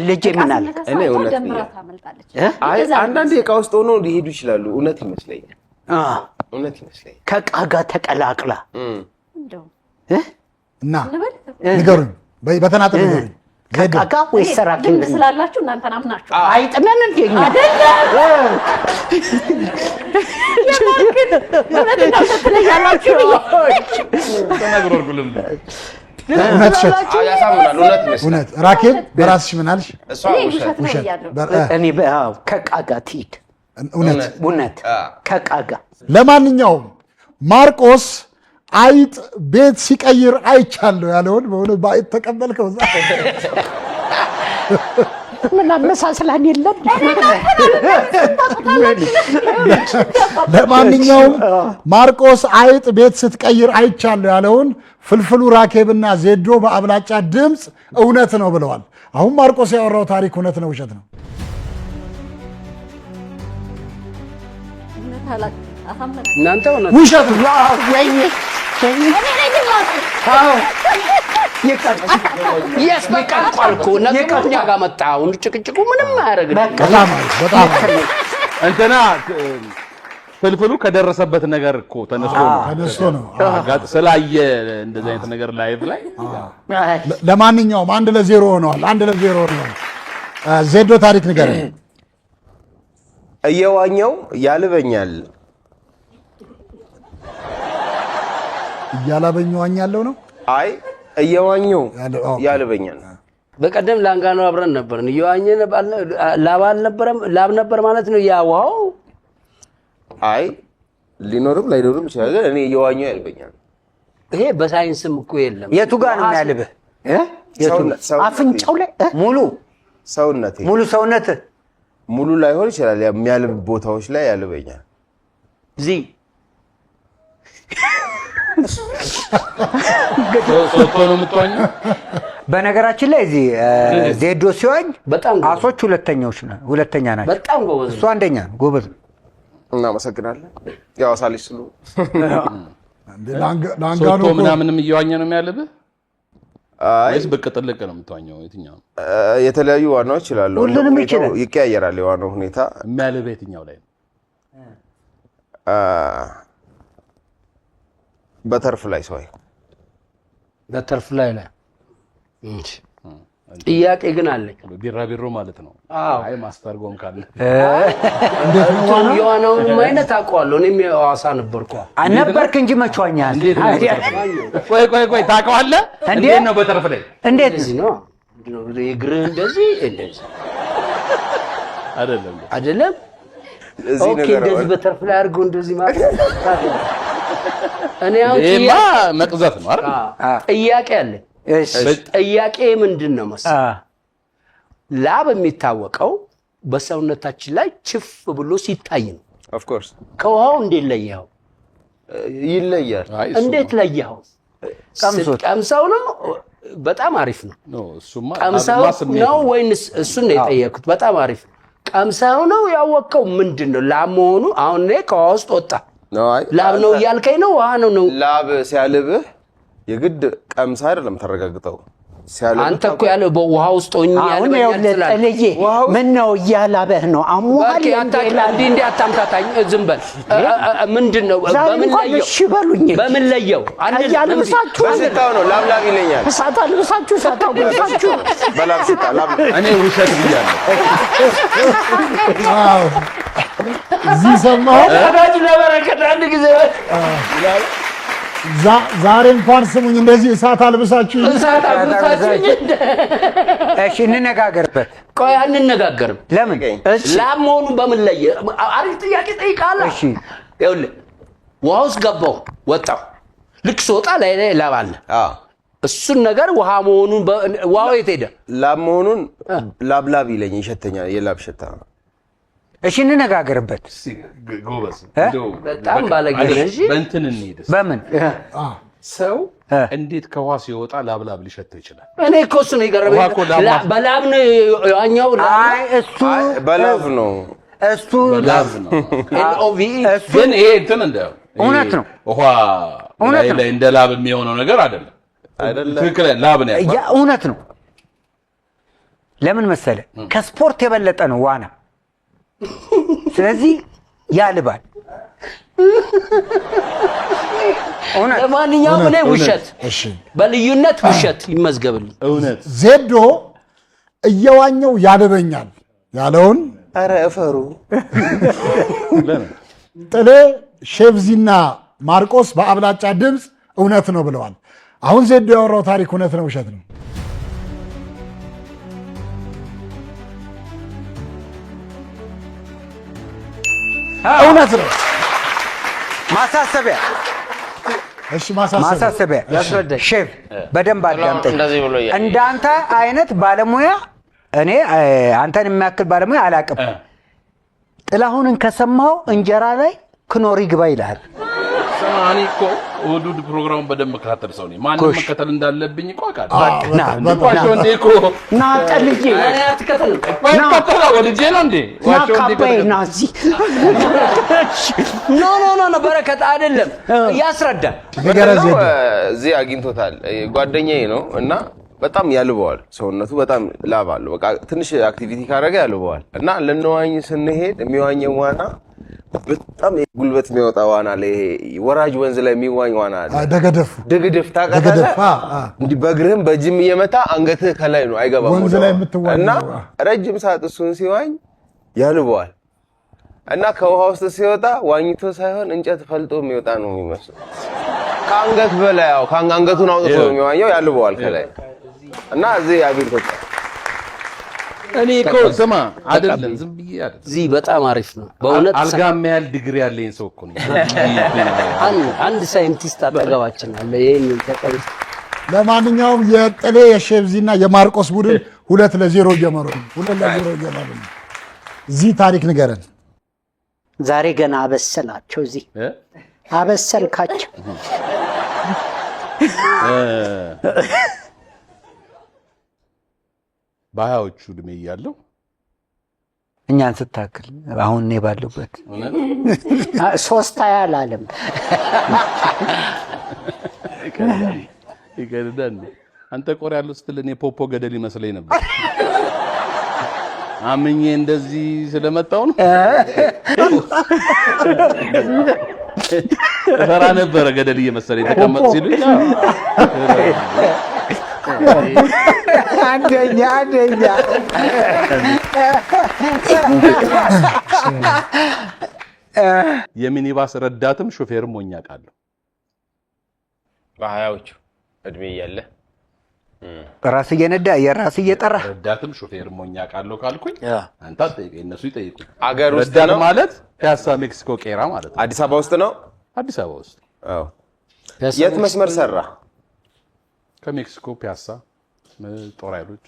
I: ልጄ ምን አለ?
H: እኔ እውነት
G: ደምራ
H: ብዬ-
G: ታመልጣለች።
H: አይ አንዳንድ ዕቃ ውስጥ ሆኖ ሊሄዱ ይችላሉ። እውነት ይመስለኛል። እውነት ይመስለኛል።
I: ከዕቃ ጋር ተቀላቅላ
G: እንደው
E: እና
G: እንበል
E: ንገሩኝ፣ በተናጠል ንገሩኝ።
I: ከዕቃ ጋር ወይስ ራኬብ?
G: ልምድ ስላላችሁ እናንተ ናምናችሁ
I: አይጥነን እንደ እኛ
G: እውነተኛው ትለያላችሁ
F: ተናግሮ ልም
E: እውነት ውሸት?
H: ያሳምናል። እውነት ይመስላል።
E: እውነት። ራኬብ በራስሽ ምን አልሽ?
H: እሷ
G: እኔ
H: ውሸት
G: ውሸት ነው
E: ውሸት።
G: ብያለሁ።
I: እኔ ከዕቃ ጋር ትሂድ።
E: እውነት።
I: እውነት ከዕቃ ጋር
E: ለማንኛውም ማርቆስ አይጥ ቤት ሲቀይር አይቻለሁ ያለውን በእውነት በአይጥ ተቀበልከው?
B: ምን አመሳስላን የለም።
E: ለማንኛውም ማርቆስ አይጥ ቤት ስትቀይር አይቻለሁ ያለውን ፍልፍሉ ራኬብና ዜዶ በአብላጫ ድምፅ እውነት ነው ብለዋል። አሁን ማርቆስ ያወራው ታሪክ እውነት ነው ውሸት ነው?
G: እውነት አላችሁ አሳመናችሁ።
A: እናንተ እውነት
E: ውሸት ነው።
A: የስ በቃ አልኩ። ነገሩ እኛ ጋር መጣ። አሁን ጭቅጭቁ ምንም አያደርግልኝ።
E: በጣም አሪፍ፣ በጣም አሪፍ።
F: እንትና ፍልፍሉ ከደረሰበት ነገር እኮ ተነስቶ ነው
E: ተነስቶ ነው።
F: ስላየ እንደዚህ አይነት ነገር ላይቭ ላይ
E: ለማንኛውም 1-0 ሆነዋል። 1-0 ሆነዋል። ዜዶ ታሪክ ንገረኝ።
H: እየዋኘው ያልበኛል።
E: እያላበኝ ዋኛለሁ ነው።
H: አይ እየዋኘው
E: ኦኬ።
H: ያልበኛል።
A: በቀደም ላንጋኖ አብረን ነበርን። እየዋኘን ላብ አልነበረም? ላብ ነበር ማለት ነው ያ ውሃው።
H: አይ ሊኖርም ላይኖርም ይችላል፣ ግን እኔ እየዋኘው ያልበኛል።
A: ይሄ በሳይንስም እኮ የለም።
I: የቱ ጋር ነው የሚያልብህ? አፍንጫው ላይ ሙሉ
H: ሰውነቴ
I: ሙሉ ሰውነት
H: ሙሉ ላይሆን ይችላል፣ የሚያልብ ቦታዎች ላይ ያልበኛል።
A: እዚህ
F: ሶቶ ነው የምትዋኘው።
I: በነገራችን ላይ እዚህ ዜዶ ሲዋኝ
A: በጣም ጎበዝ።
I: አሶች ሁለተኛ ናቸው።
A: በጣም ጎበዝ
I: እሱ አንደኛ ነው። ጎበዝ ነው።
H: እናመሰግናለን። ያው ሳሊስ ስሉ
E: ላንጋኖ
F: ሶቶ ምናምንም እየዋኘ ነው የሚያልብህ
H: አይ
F: ወይስ ብቅ ጥልቅ ነው የምትዋኘው? የትኛው
H: የተለያዩ ዋናዎች ይችላሉ።
I: ሁሉንም
H: ሁኔታው
I: ይችላል።
H: ይቀያየራል። የዋናው ሁኔታ
F: የሚያልብህ የትኛው ላይ ነው?
H: በተርፍ ላይ ሰው
A: በተርፍ ላይ ጥያቄ ግን አለኝ።
F: ቢራቢሮ ማለት ነው።
A: አዎ።
F: አይ ማስተርጎም ካለ
A: የዋናውንም አይነት አውቀዋለሁ። እኔም የሐዋሳ ነበርኩ።
I: ነበርክ እንጂ መች ዋኛል?
F: ቆይ ታውቀዋለህ? እንዴት ነው በተርፍ ላይ?
I: እንዴት
A: እንደዚህ ነው እግርህ እንደዚህ አይደለም።
H: እዚህ
A: ኦኬ፣
H: ነገር
A: እንደዚህ በተርፍ ላይ አድርገው እንደዚህ ማለት እኔ አሁን
F: ይሄማ መቅዘፍ ነው አይደል?
A: ጥያቄ አለኝ። ጥያቄ ምንድን ነው መሰለህ? ላብ የሚታወቀው በሰውነታችን ላይ ችፍ ብሎ ሲታይ ነው።
H: ኦፍ ኮርስ
A: ከውሃው እንዴት ለየኸው?
H: ይለያል።
A: እንዴት ለየኸው? ቀምሰው ነው? በጣም አሪፍ ነው።
F: እሱማ
A: ቀምሰው ነው ወይንስ? እሱን ነው የጠየኩት። በጣም አሪፍ ነው። ቀምሰው ነው ያወቀው? ምንድን ነው ላብ መሆኑ? አሁን እኔ ከውሃ ውስጥ ወጣ ላብ ነው እያልከኝ ነው? ውሃ ነው?
H: ላብ ሲያልብህ የግድ ቀምሰህ አይደለም ተረጋግጠው ሲያልብህ።
A: አንተ እኮ ያለው በውሃ ውስጥ ሆኜ
B: አሁን ጥልዬ ምን ነው እያላበህ ነው? አሞሃል
A: እንዲህ አታምታታኝ። ዝም በል። ምንድን ነው? በምን ለየው?
B: እሺ በሉኝ።
A: በምን ለየው?
B: እያልብሳችሁ
H: በሽታው ነው። ላብ ይለኛል።
B: እሳት አልብሳችሁ እሳት አልብሳችሁ
H: በላብ ሽታ ላብ
F: እኔ ውሸት ብያለሁ።
E: እዚህ ሰማሁ።
A: ወዳጅ ለበረከት አንድ ጊዜ
E: ዛሬ እንኳን ስሙኝ፣ እንደዚህ እሳት አልብሳችሁ
A: እሳት አልብሳችሁኝ።
I: እሺ እንነጋገርበት።
A: ቆይ አንነጋገርም።
I: ለምን?
A: ላብ መሆኑ በምን ለየ? አሪፍ ጥያቄ ጠይቃለህ።
I: እሺ
A: ይኸውልህ ውሃ ውስጥ ገባሁ ወጣሁ። ልክ ስወጣ ላይ ላብ አለ። እሱን ነገር ውሃ መሆኑን ውሃው የት ሄደ?
H: ላብ መሆኑን ላብ ይለኝ ይሸተኛል። የላብ ሽታ ነው።
I: እሺ እንነጋገርበት።
F: ጎበዝ
A: በጣም ባለጌ ነህ። እሺ
F: በእንትን እንሂድ።
I: በምን
F: ሰው እንዴት ከውሃ ሲወጣ ላብ ሊሸተው ይችላል?
A: እኔ እኮ እሱ ነው የገረመኝ። በላብ ነው ያኛው።
I: አይ እሱ
H: በላብ ነው
I: እሱ
F: ላብ ነው
A: ኤልኦቪኢ
F: ግን ይሄ እንትን እንደ
I: እውነት ነው።
F: ውሃ ላይ እንደ ላብ የሚሆነው ነገር አይደለም። ትክክል ላብ ነው ያለው።
I: እውነት ነው። ለምን መሰለ ከስፖርት የበለጠ ነው ዋና። ስለዚህ ያልባል።
A: ለማንኛውም እኔ ውሸት በልዩነት ውሸት ይመዝገብልኝ።
F: እውነት
E: ዜዶ እየዋኘው ያልበኛል ያለውን
H: ኧረ እፈሩ።
E: ጥሌ ሼቭዚና ማርቆስ በአብላጫ ድምፅ እውነት ነው ብለዋል። አሁን ዜዶ ያወራው ታሪክ እውነት ነው ውሸት ነው? እውነት ነው።
I: ማሳሰቢያ
E: እሺ፣ ማሳሰቢያ
A: ያስረዳኝ።
I: ሼፍ በደንብ አዳምጠኝ። እንዳንተ አይነት ባለሙያ እኔ አንተን የሚያክል ባለሙያ አላቅም። ጥላሁንን ከሰማው እንጀራ ላይ ክኖር ይግባ ይልሃል።
F: እኔ እኮ ውዱድ ፕሮግራሙን በደንብ መከታተል ሰው ነኝ። ማንም መከተል እንዳለብኝ እኮ አውቃለሁ። ዋቸው እንዴ እኮ
B: ና ጠልዬ
F: ወልጄ ነው እንዴ ዋቸው እንዴ
B: ና እዚህ
A: ኖ በረከት አይደለም ያስረዳል።
H: እዚህ አግኝቶታል። ጓደኛዬ ነው እና በጣም ያልበዋል። ሰውነቱ በጣም ላብ አለው። በቃ ትንሽ አክቲቪቲ ካደረገ ያልበዋል እና ልንዋኝ ስንሄድ የሚዋኘው ዋና በጣም ጉልበት የሚወጣ ዋና ላይ ወራጅ ወንዝ ላይ የሚዋኝ ዋና አለ። ደገደፍ ታውቃለህ? እንዲህ በእግርህም በእጅም እየመታ አንገትህ ከላይ ነው አይገባም
E: ወንዝ ላይ የምትዋኝ
H: እና ረጅም ሰዓት እሱን ሲዋኝ ያልበዋል እና ከውሃ ውስጥ ሲወጣ ዋኝቶ ሳይሆን እንጨት ፈልጦ የሚወጣ ነው የሚመስለው። ከአንገት በላይ ያው ከአንገቱን አውጥቶ የሚዋኘው ያልበዋል ከላይ እና እዚህ አግኝቶት
F: እኔ እኮ ስማ አይደለም ዝም ብዬ አይደለም።
A: እዚህ በጣም አሪፍ ነው በእውነት።
F: አልጋም ያህል ዲግሪ ያለኝ ሰው እኮ ነው።
A: አንድ ሳይንቲስት አጠገባችን አለ። ይሄን ተቀር
E: ለማንኛውም የጥሌ የሼቭዚና የማርቆስ ቡድን 2-0 እየመሩ ነው። 2-0 እየመሩ ነው። እዚህ ታሪክ ንገረን።
B: ዛሬ ገና አበሰላቸው። እዚህ አበሰልካቸው።
F: በሀያዎቹ እድሜ እያለሁ
I: እኛን ስታክል አሁን እኔ ባለሁበት
B: 3 አላለም።
F: ይገርዳል። አንተ ቆር ያለው ስትል እኔ ፖፖ ገደል ይመስለኝ ነበር። አምኜ እንደዚህ ስለመጣው ነው ፈራ ነበረ። ገደል እየመሰለኝ ተቀመጥ ሲሉኝ
B: አንደኛ
F: የሚኒባስ ረዳትም ሾፌርም ሆኜ አውቃለሁ።
H: በሀያዎቹ እድሜ እያለ
I: ራስ እየነዳ የራስ እየጠራ
F: ረዳትም ሾፌርም ሆኜ አውቃለሁ ካልኩኝ አንተ አትጠይቀኝ፣ እነሱ ይጠይቁኝ።
H: አገር ውስጥ
F: ረዳት ማለት ፒያሳ ሜክሲኮ ቄራ ማለት ነው።
H: አዲስ አበባ ውስጥ ነው።
F: አዲስ አበባ ውስጥ
H: አዎ። የት መስመር ሰራ?
F: ከሜክሲኮ ፒያሳ ጦር ኃይሎች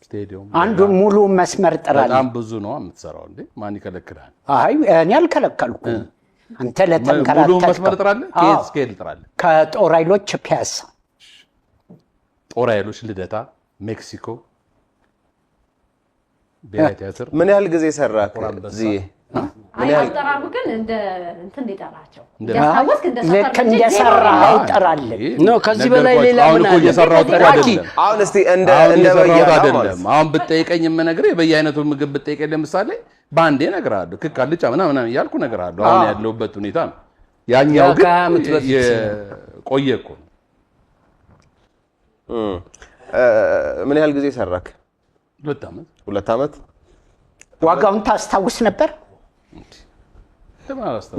F: ስቴዲየም
B: አንዱ ሙሉ መስመር ጥራል።
F: በጣም ብዙ ነው የምትሰራው እንዴ? ማን ይከለክላል?
B: አይ እኔ አልከለከልኩም። አንተ
F: ሙሉ
B: ለተንከራተት
F: መስመር ጥራለህ? ከየት እስከ የት ጥራለህ?
B: ከጦር ኃይሎች ፒያሳ፣
F: ጦር ኃይሎች ልደታ፣ ሜክሲኮ ብሔራዊ ቲያትር።
H: ምን ያህል ጊዜ ሰራህ እዚህ?
G: አጠራሩ ግን እንደ እንትን ይጠራቸው ያስታወስክ
B: እንደሰራኸው ጥራለህ
A: ነው። ከዚህ በላይ ሌላ ምን አለ?
F: እየሰራው አይደለም።
H: አሁን እስቲ እንደ በየአይነቱ
F: አይደለም። አሁን ብትጠይቀኝ የምነግርህ በየአይነቱ ምግብ ብትጠይቀኝ ለምሳሌ ባንዴ እነግርሃለሁ። ክክ አልጫ ምናምን እያልኩ እነግርሃለሁ። አሁን ያለሁበት ሁኔታ ነው። ያኛው ግን ቆየ እኮ።
H: ምን ያህል ጊዜ ሰራክ?
F: 2 ዓመት።
H: 2 ዓመት።
B: ዋጋውን ታስታውስ ነበር?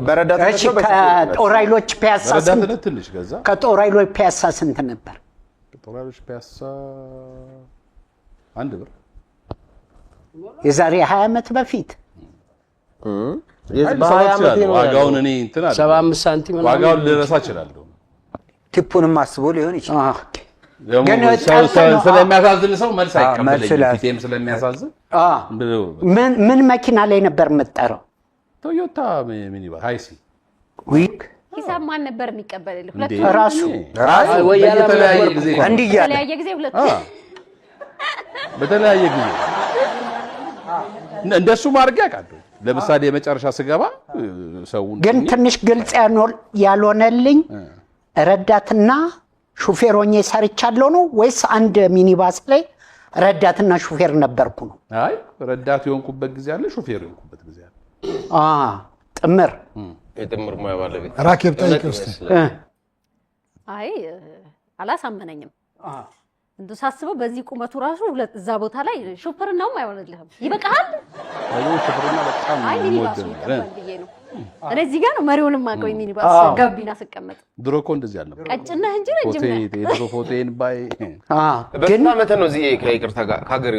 H: በረዳትነት ነው።
B: ከጦር ኃይሎች ፒያሳ
F: በረዳትነት ትንሽ ገዛ።
B: ከጦር ኃይሎች ፒያሳ ስንት ነበር?
F: ከጦር ኃይሎች ፒያሳ 1 ብር።
B: የዛሬ 20 ዓመት በፊት
F: ዋጋውን እኔ እንትን አለ
A: 75 ሳንቲም ነው።
F: ዋጋውን ልረሳ እችላለሁ።
I: ቲፑንም አስቦ ሊሆን ይችላል።
F: ግን ስለሚያሳዝን ሰው መልስ አይቀበለኝም። ፊቴም ስለሚያሳዝን
B: ምን መኪና ላይ ነበር የምትጠራው?
F: ቶዮታ ሚኒባስ ሃይሲ።
G: ሂሳብ ማን ነበር የሚቀበልልህ?
B: ራሱ
F: በተለያየ ጊዜ
G: በተለያየ ጊዜ ሁለቱ
F: በተለያየ ጊዜ እንደሱ ማድረግ ያውቃለሁ። ለምሳሌ የመጨረሻ ስገባ ሰውን
B: ግን ትንሽ ግልጽ ያልሆነልኝ ረዳትና ሹፌር ሆኜ ሰርቻለሁ ነው ወይስ አንድ ሚኒባስ ላይ ረዳትና ሹፌር ነበርኩ ነው?
F: አይ ረዳት የሆንኩበት ጊዜ አለ፣ ሹፌር የሆንኩበት ጊዜ አለ።
B: ጥምር
H: የጥምር ሙያ ባለቤት
E: ራኬብ ጠይቅ ውስጥ
G: አይ አላሳመነኝም። እንዱ ሳስበው በዚህ ቁመቱ ራሱ እዛ ቦታ ላይ ሹፌርናውም አይሆንልህም። ይበቃል።
F: አይ ሹፌርና በጣም
G: አይ ሚኒባስ ነው ነው። እኔ እዚህ ጋር ነው መሪውንም አውቀው ሚኒባስ ጋቢና ስቀመጥ።
F: ድሮ እኮ እንደዚህ አልነበረ።
G: ቀጭና እንጂ ረጅም ነው።
F: ድሮ ፎቶዬን ባይ
H: ግን ዓመት ነው እዚህ ከይቅርታ ጋር ከሀገር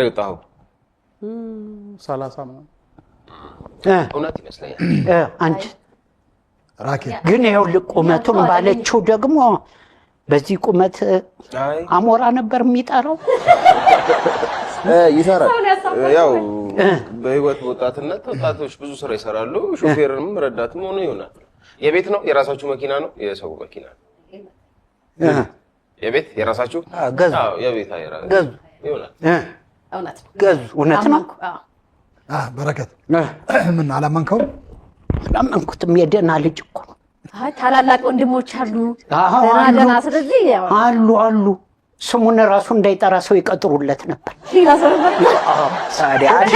H: የወጣው
F: 30 ምናምን
H: እውነት ይመስለኛል።
B: አንቺ
E: ራኬብ
B: ግን ይኸውልህ ቁመቱን ባለችው ደግሞ በዚህ ቁመት አሞራ ነበር የሚጠራው።
H: ይሰራል። ያው በህይወት ወጣትነት ወጣቶች ብዙ ስራ ይሰራሉ። ሹፌርም ረዳትም ሆኖ ይሆናል። የቤት ነው የራሳችሁ መኪና ነው የሰው መኪና ነው? የቤት የራሳችሁ
B: ገዙ
H: የቤት
B: ገዙ
H: ይሆናል።
G: እውነት
B: ገዙ እውነት ነው።
E: በረከት ምን አላመንከው?
B: አላመንኩትም። የደህና ልጅ እኮ ነው።
G: አይ ታላላቅ ወንድሞች አሉ ደህና። ስለዚህ
B: አሉ ስሙን ራሱ እንዳይጠራ ሰው ይቀጥሩለት ነበር።
I: ታዲያ አንዴ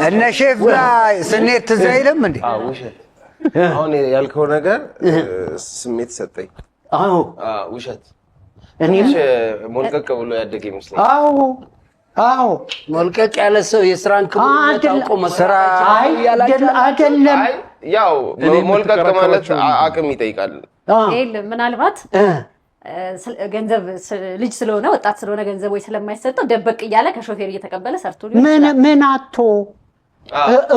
I: እነ ሼፍ ላይ ስኔት ትዝ አይልም እንዴ?
H: ውሸት አሁን ያልከው ነገር ስሜት ሰጠኝ። ውሸት እኔም ሞልቀቅ ብሎ ያደገ ይመስለኛል።
B: አዎ
A: ሞልቀቅ ያለ ሰው የስራን ክብር ታውቆ መስራት
B: አይደለም።
H: ያው ሞልቀቅ ማለት አቅም ይጠይቃል።
G: ምናልባት ገንዘብ ልጅ ስለሆነ ወጣት ስለሆነ ገንዘብ ወይ ስለማይሰጠው ደበቅ እያለ ከሾፌር እየተቀበለ ሰርቶ
B: ምን አቶ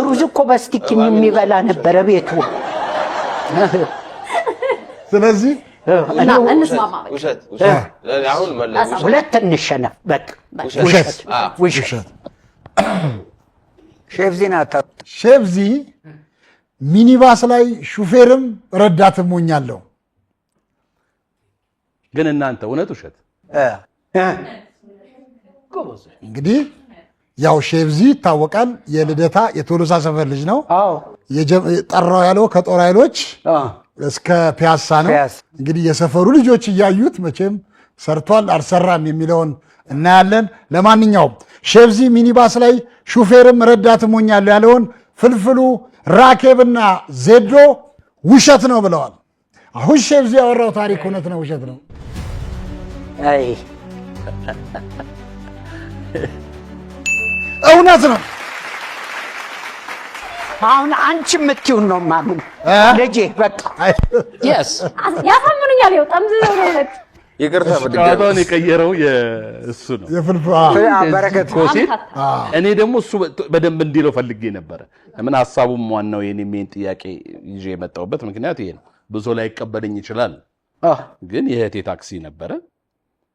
B: ሩዝ እኮ በስቲኪን የሚበላ ነበረ ቤቱ።
E: ስለዚህ
G: እንስማማ።
H: ውሸት አሁን መለስ
B: ሁለት እንሸነፍ። በቃ ውሸት
E: ሼፍዚ ሚኒባስ ላይ ሹፌርም ረዳትም ሆኛለሁ።
F: ግን እናንተ እውነት ውሸት?
E: እንግዲህ ያው ሼፍዚ ይታወቃል። የልደታ የቶሎሳ ሰፈር ልጅ ነው። ጠራው ያለው ከጦር ኃይሎች እስከ ፒያሳ ነው። እንግዲህ የሰፈሩ ልጆች እያዩት መቼም ሰርቷል አልሰራም የሚለውን እናያለን። ለማንኛውም ሼፍዚ ሚኒባስ ላይ ሹፌርም ረዳትም ሆኛለሁ ያለውን ፍልፍሉ ራኬብና ዜዶ ውሸት ነው ብለዋል። አሁን ሼፍዚ ያወራው ታሪክ እውነት ነው ውሸት ነው?
B: አይ
E: እውነት ነው።
B: አሁን አንቺ የምትይውን ነው ማምን ልጄ። በቃ
G: ያሳምኑኛል። ይወጣም ዘውነት
H: ይቅርታ
F: ጨዋታውን የቀየረው እሱ ነው
I: በረከት
F: ኮሴት። እኔ ደግሞ እሱ በደንብ እንዲለው ፈልጌ ነበረ። ምን ሐሳቡም ዋናው የኔን ጥያቄ ይዤ የመጣሁበት ምክንያት ይሄ ነው። ብዙ ላይ ይቀበልኝ ይችላል። ግን የእህቴ ታክሲ ነበረ፣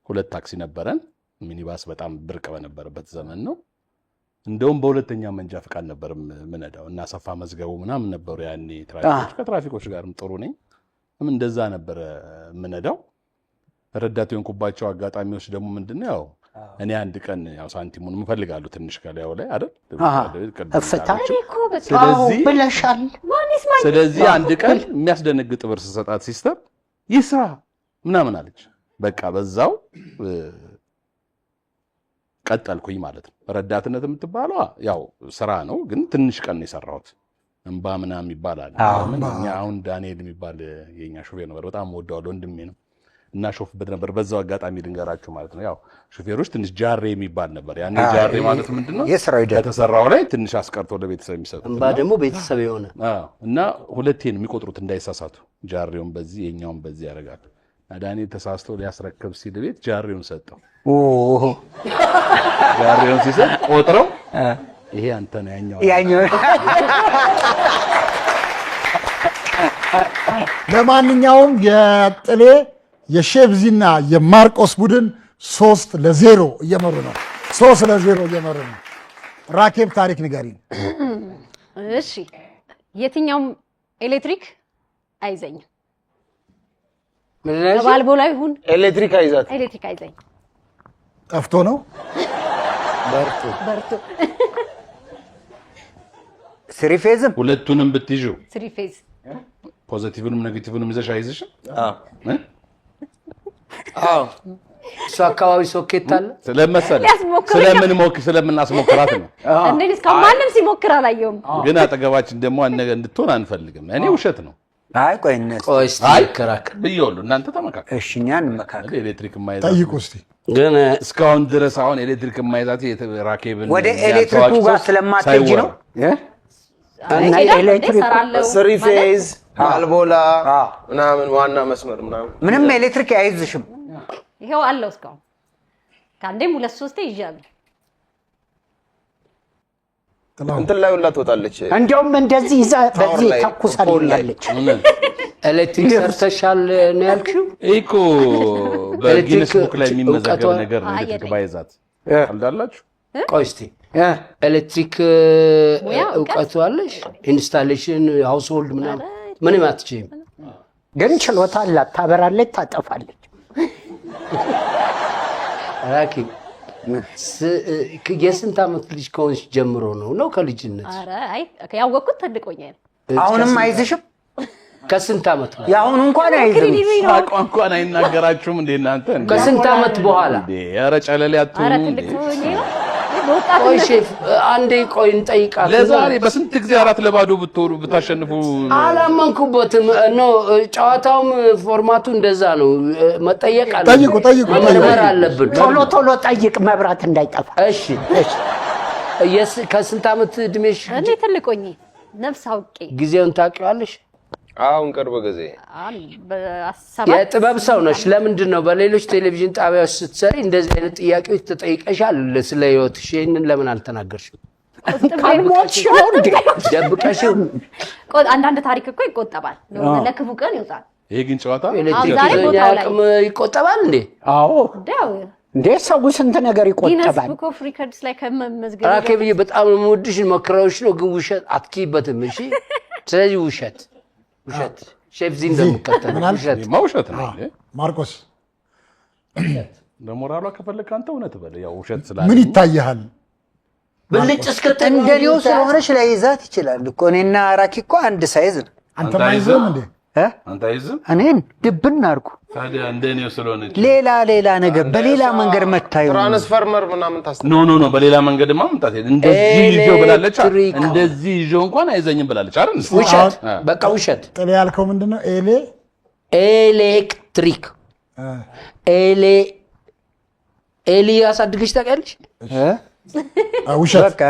F: 2 ታክሲ ነበረን። ሚኒባስ በጣም ብርቅ በነበረበት ዘመን ነው። እንደውም በሁለተኛ መንጃ ፈቃድ ነበር ምነዳው እና ሰፋ መዝገቡ ምናምን ነበሩ ያኔ ትራፊኮች። ከትራፊኮች ጋርም ጥሩ ነኝ። ምን እንደዛ ነበር ምነዳው። ረዳት የሆንኩባቸው አጋጣሚዎች ደግሞ ምንድነው ያው እኔ አንድ ቀን ያው ሳንቲሙን እንፈልጋለሁ ትንሽ ከላዩ ላይ አይደል ስለዚህ አንድ ቀን የሚያስደነግጥ ብር ስሰጣት ሲስተር ይስራ ምናምን አለች። በቃ በዛው ቀጠልኩኝ ማለት ነው። ረዳትነት የምትባለው ያው ስራ ነው፣ ግን ትንሽ ቀን ነው የሰራሁት። እንባ ምናምን ይባላል። አሁን ዳንኤል የሚባል የኛ ሹፌር ነበር፣ በጣም ወደዋለሁ፣ ወንድሜ ነው እና ሾፍበት ነበር። በዛው አጋጣሚ ልንገራችሁ ማለት ነው። ያው ሹፌሮች ትንሽ ጃሬ የሚባል ነበር። ያኔ ጃሬ ማለት ምንድነው? ከተሰራው ላይ ትንሽ አስቀርቶ ለቤተሰብ የሚሰጡት
A: እንባ ደግሞ ቤተሰብ የሆነ
F: እና ሁለቴን የሚቆጥሩት እንዳይሳሳቱ፣ ጃሬውን በዚህ የኛውን በዚህ ያደርጋል። ዳንኤል ተሳስቶ ሊያስረክብ ሲል ቤት ጃሬውን ሰጠው። ጃሬውን ሲሰጥ ቆጥረው ይሄ አንተ ነው ያኛው።
E: ለማንኛውም የጥሌ የሼፍዚና የማርቆስ ቡድን 3-0 እየመሩ ነው። 3-0 እየመሩ ነው። ራኬብ ታሪክ ንገሪኝ።
G: እሺ፣ የትኛውም ኤሌክትሪክ አይዘኝም። ባልቦ ላይ ይሁን
H: ኤሌክትሪክ አይዘኝ።
E: ጠፍቶ ነው
G: በርቱ።
I: ስሪ ፌዝም
F: ሁለቱንም ብትይዡ
G: ስሪ ፌዝ
F: ፖዚቲቭንም ኔጌቲቭንም ይዘሽ አይዝሽም?
H: አዎ
A: እሱ አካባቢ ሶኬት አለ
F: ስለመሰለ ስለምናስሞክራት ነው።
G: እንዴ እስካሁን ማንም ሲሞክር አላየውም።
F: ግን አጠገባችን ደግሞ አንገ እንድትሆን አንፈልግም። እኔ ውሸት ነው።
I: አይ ቆይ እነሱ
A: ቆይ እስቲ ይከራከር
F: ብየውሉ እናንተ ተመካከሩ።
I: እሺ እኛ እንመካከር።
F: ኤሌክትሪክ የማይዛት
E: ጠይቁ እስቲ።
A: ግን
F: እስካሁን ድረስ አሁን ኤሌክትሪክ የማይዛት ራኬብን
I: ወደ ኤሌክትሪኩ ጋር ስለማትሄጂ ነው
B: እና ኤሌክትሪክ
H: ስሪ ፌዝ አልቦላ ምናምን ዋና መስመር ምናምን
I: ምንም ኤሌክትሪክ አይዝሽም።
G: ይሄው አለው እስካሁን ከአንዴም 2-3 ይዣለሁ።
H: እንትን ላይ ሁላ ትወጣለች።
B: እንደውም እንደዚህ ይዛ በዚህ ተኩሳለች።
A: ኤሌክትሪክ ሰርተሻል ነው ያልሽው?
F: እኮ በጊነስ ቡክ ላይ የሚመዘገብ ነገር ነው። ኤሌክትሪክ ባይዛት አልዳላችሁ?
A: ቆይ እስቲ ኤሌክትሪክ እውቀቱ አለሽ? ኢንስታሌሽን ሃውስሆልድ ምንም አትችይም፣
B: ግን ችሎታ አላት። ታበራለች፣ ታጠፋለች።
A: ራኪብ የስንት ዓመት ልጅ ከሆንሽ ጀምሮ ነው ከልጅነት?
G: ኧረ አይ ያወቅኩት ትልቆኛል።
I: አሁንም አይዝሽም?
A: ከስንት ዓመት ነው?
I: ያሁን እንኳን አይዝም።
F: ሳቋ እንኳን አይናገራችሁም እንዴ እናንተ?
A: ከስንት ዓመት በኋላ?
F: ኧረ ጨለሌ አትሁኑ እንዴ!
A: ቆይ ሼፍ አንዴ ቆይ እንጠይቃለን።
F: ለዛሬ በስንት ጊዜ 4-2 ብትወሩ ብታሸንፉ
A: አላመንኩበትም። ነው ጨዋታውም ፎርማቱ እንደዛ ነው። መጠየቅ አለ።
E: ጠይቁ
A: መመርመር አለብን።
B: ቶሎ ጠይቅ፣ መብራት እንዳይጠፋ።
A: እሺ ከስንት ዓመት እድሜሽ?
G: እኔ ትልቆኝ ነፍስ አውቄ
A: ጊዜውን ታውቂዋለሽ?
H: አሁን ቅርብ ጊዜ
A: የጥበብ ሰው ነሽ። ለምንድን ነው በሌሎች ቴሌቪዥን ጣቢያዎች ስትሰሪ እንደዚህ አይነት ጥያቄዎች ተጠይቀሻል? ስለ ህይወትሽ ይሄንን ለምን አልተናገርሽም?
B: ካልሞትሽ ነው እንዴ?
A: ደብቀሽው?
G: አንዳንድ ታሪክ እኮ ይቆጠባል፣ ለክፉ ቀን ይወጣል።
F: ይሄ ግን ጨዋታ
A: ኤሌክትሪክ አቅም ይቆጠባል እንዴ?
B: አዎ እንዴ ሰው ስንት ነገር ይቆጠባል።
G: ቡክ ኦፍ ሪከርድስ ላይ ከመመዝገብ
A: ራኬብዬ በጣም የምወድሽ መክረውሽ ነው፣ ግን ውሸት አትኪበትም። እሺ ስለዚህ ውሸት ሼፍ ዚ እንደምከተል
F: ውሸት ነው።
E: ማርቆስ
F: ለሞራሏ ከፈለክ አንተ እውነት በለ። ያው ውሸት ስላለ
E: ምን ይታያል?
A: ብልጭ እስከተን
I: እንደኔው ስለሆነች ላይዛት ይችላል እኮ። እኔና ራኪ እኮ አንድ ሳይዝ ነው።
E: አንተ ማይዘም እንዴ?
F: አንተ አይዝም?
I: እኔን ድብን አድርጉ።
F: ታዲያ እንደኔው ስለሆነች
I: ሌላ ነገር በሌላ መንገድ መታዩ
H: ትራንስፈርመር ምናምን
F: ኖ በሌላ መንገድማ መምጣት እንደዚህ ይዤው ብላለች። እንደዚህ ይዤው እንኳን አይዘኝም ብላለች አይደል?
A: ውሸት በቃ ውሸት።
E: ጥሌ ያልከው ምንድነው?
A: ኤሌክትሪክ ኤሊ ያሳድግሽ ታውቂያለሽ?
E: ውሸት
I: በቃ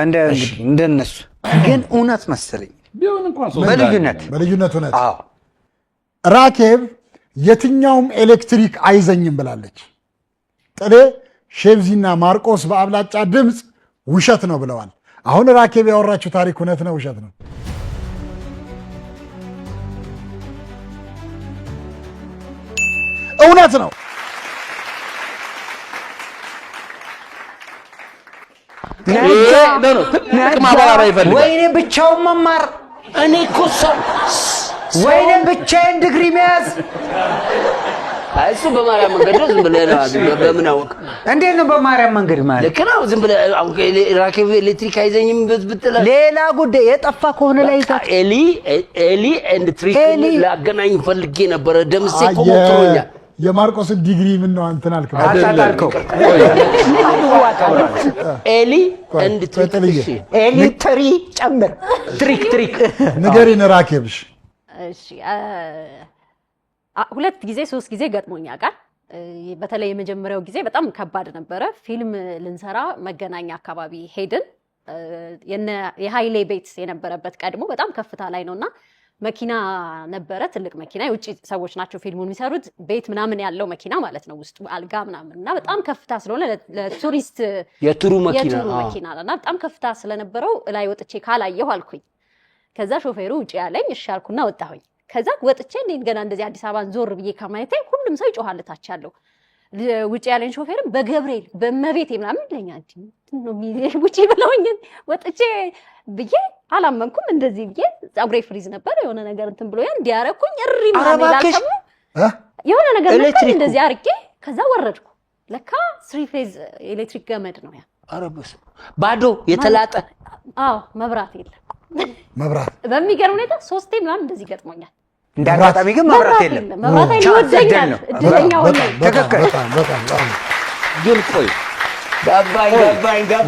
I: እንደነሱ ግን እውነት መሰለኝ
F: ቢሆን እንኳን
I: በልዩነት
E: እውነት። አዎ ራኬብ የትኛውም ኤሌክትሪክ አይዘኝም ብላለች። ጥሌ፣ ሼፍዚና ማርቆስ በአብላጫ ድምፅ ውሸት ነው ብለዋል። አሁን ራኬብ ያወራችው ታሪክ እውነት ነው ውሸት ነው? እውነት ነው።
I: ወይኔ ብቻውን መማር፣
A: እኔ እኮ ሰው
I: ወይኔ ብቻዬን ዲግሪ መያዝ።
A: እሱ በማርያም መንገድ ነው። ዝም ብለህ በምን አወቅ?
I: እንዴት ነው በማርያም መንገድ ማለት?
A: ልክ ነው። ዝም ብለህ ራኬብ ኤሌክትሪክ አይዘኝም ብትል
I: ሌላ ጉዳይ የጠፋ ከሆነ ላይ
A: ኤሊ ኤንድ ትሪክ ላገናኝ ፈልጌ ነበረ። ደምሴ እኮ ሞክሮኛል።
E: የማርቆስን ዲግሪ ምን ነው አንተን አልከው?
A: ኤሊ ኤንድ ትሪክ
B: ኤሊትሪ ጨምር
A: ትሪክ
E: ንገሪን ራኬብሽ።
G: እሺ 2 ጊዜ 3 ጊዜ ገጥሞኛ ቃል። በተለይ የመጀመሪያው ጊዜ በጣም ከባድ ነበረ። ፊልም ልንሰራ መገናኛ አካባቢ ሄድን። የሃይሌ ቤት የነበረበት ቀድሞ በጣም ከፍታ ላይ ነውና መኪና ነበረ፣ ትልቅ መኪና። የውጭ ሰዎች ናቸው ፊልሙን የሚሰሩት። ቤት ምናምን ያለው መኪና ማለት ነው፣ ውስጡ አልጋ ምናምን እና በጣም ከፍታ ስለሆነ ለቱሪስት
A: የቱሩ መኪና
G: እና በጣም ከፍታ ስለነበረው ላይ ወጥቼ ካላየሁ አልኩኝ። ከዛ ሾፌሩ ውጪ ያለኝ እሺ አልኩና ወጣሁኝ። ከዛ ወጥቼ ገና እንደዚህ አዲስ አበባን ዞር ብዬ ከማየቴ ሁሉም ሰው ይጮሃል ታች ያለው። ውጪ ያለኝ ሾፌርም በገብርኤል በመቤቴ ምናምን ይለኛል። ውጪ ብለውኝ ወጥቼ ብዬ አላመንኩም። እንደዚህ ብዬ ጸጉሬ ፍሪዝ ነበር የሆነ ነገር እንትን ብሎ እንዲያረኩኝ እሪ ምናምን ይላልከም የሆነ ነገር ነበር እንደዚህ አርቄ ከዛ ወረድኩ። ለካ 3 ፌዝ ኤሌክትሪክ ገመድ ነው ያ
A: ኧረ በስመ አብ ባዶ የተላጠ
G: አዎ መብራት የለም።
E: መብራት
G: በሚገርም ሁኔታ 3 ምናምን እንደዚህ ገጥሞኛል።
I: እንዳጋጣሚ ግን መብራት የለም።
G: መብራት ይወደኛል። እድለኛ ሆኜ
I: ትክክል።
E: በጣም
F: ግን ቆይ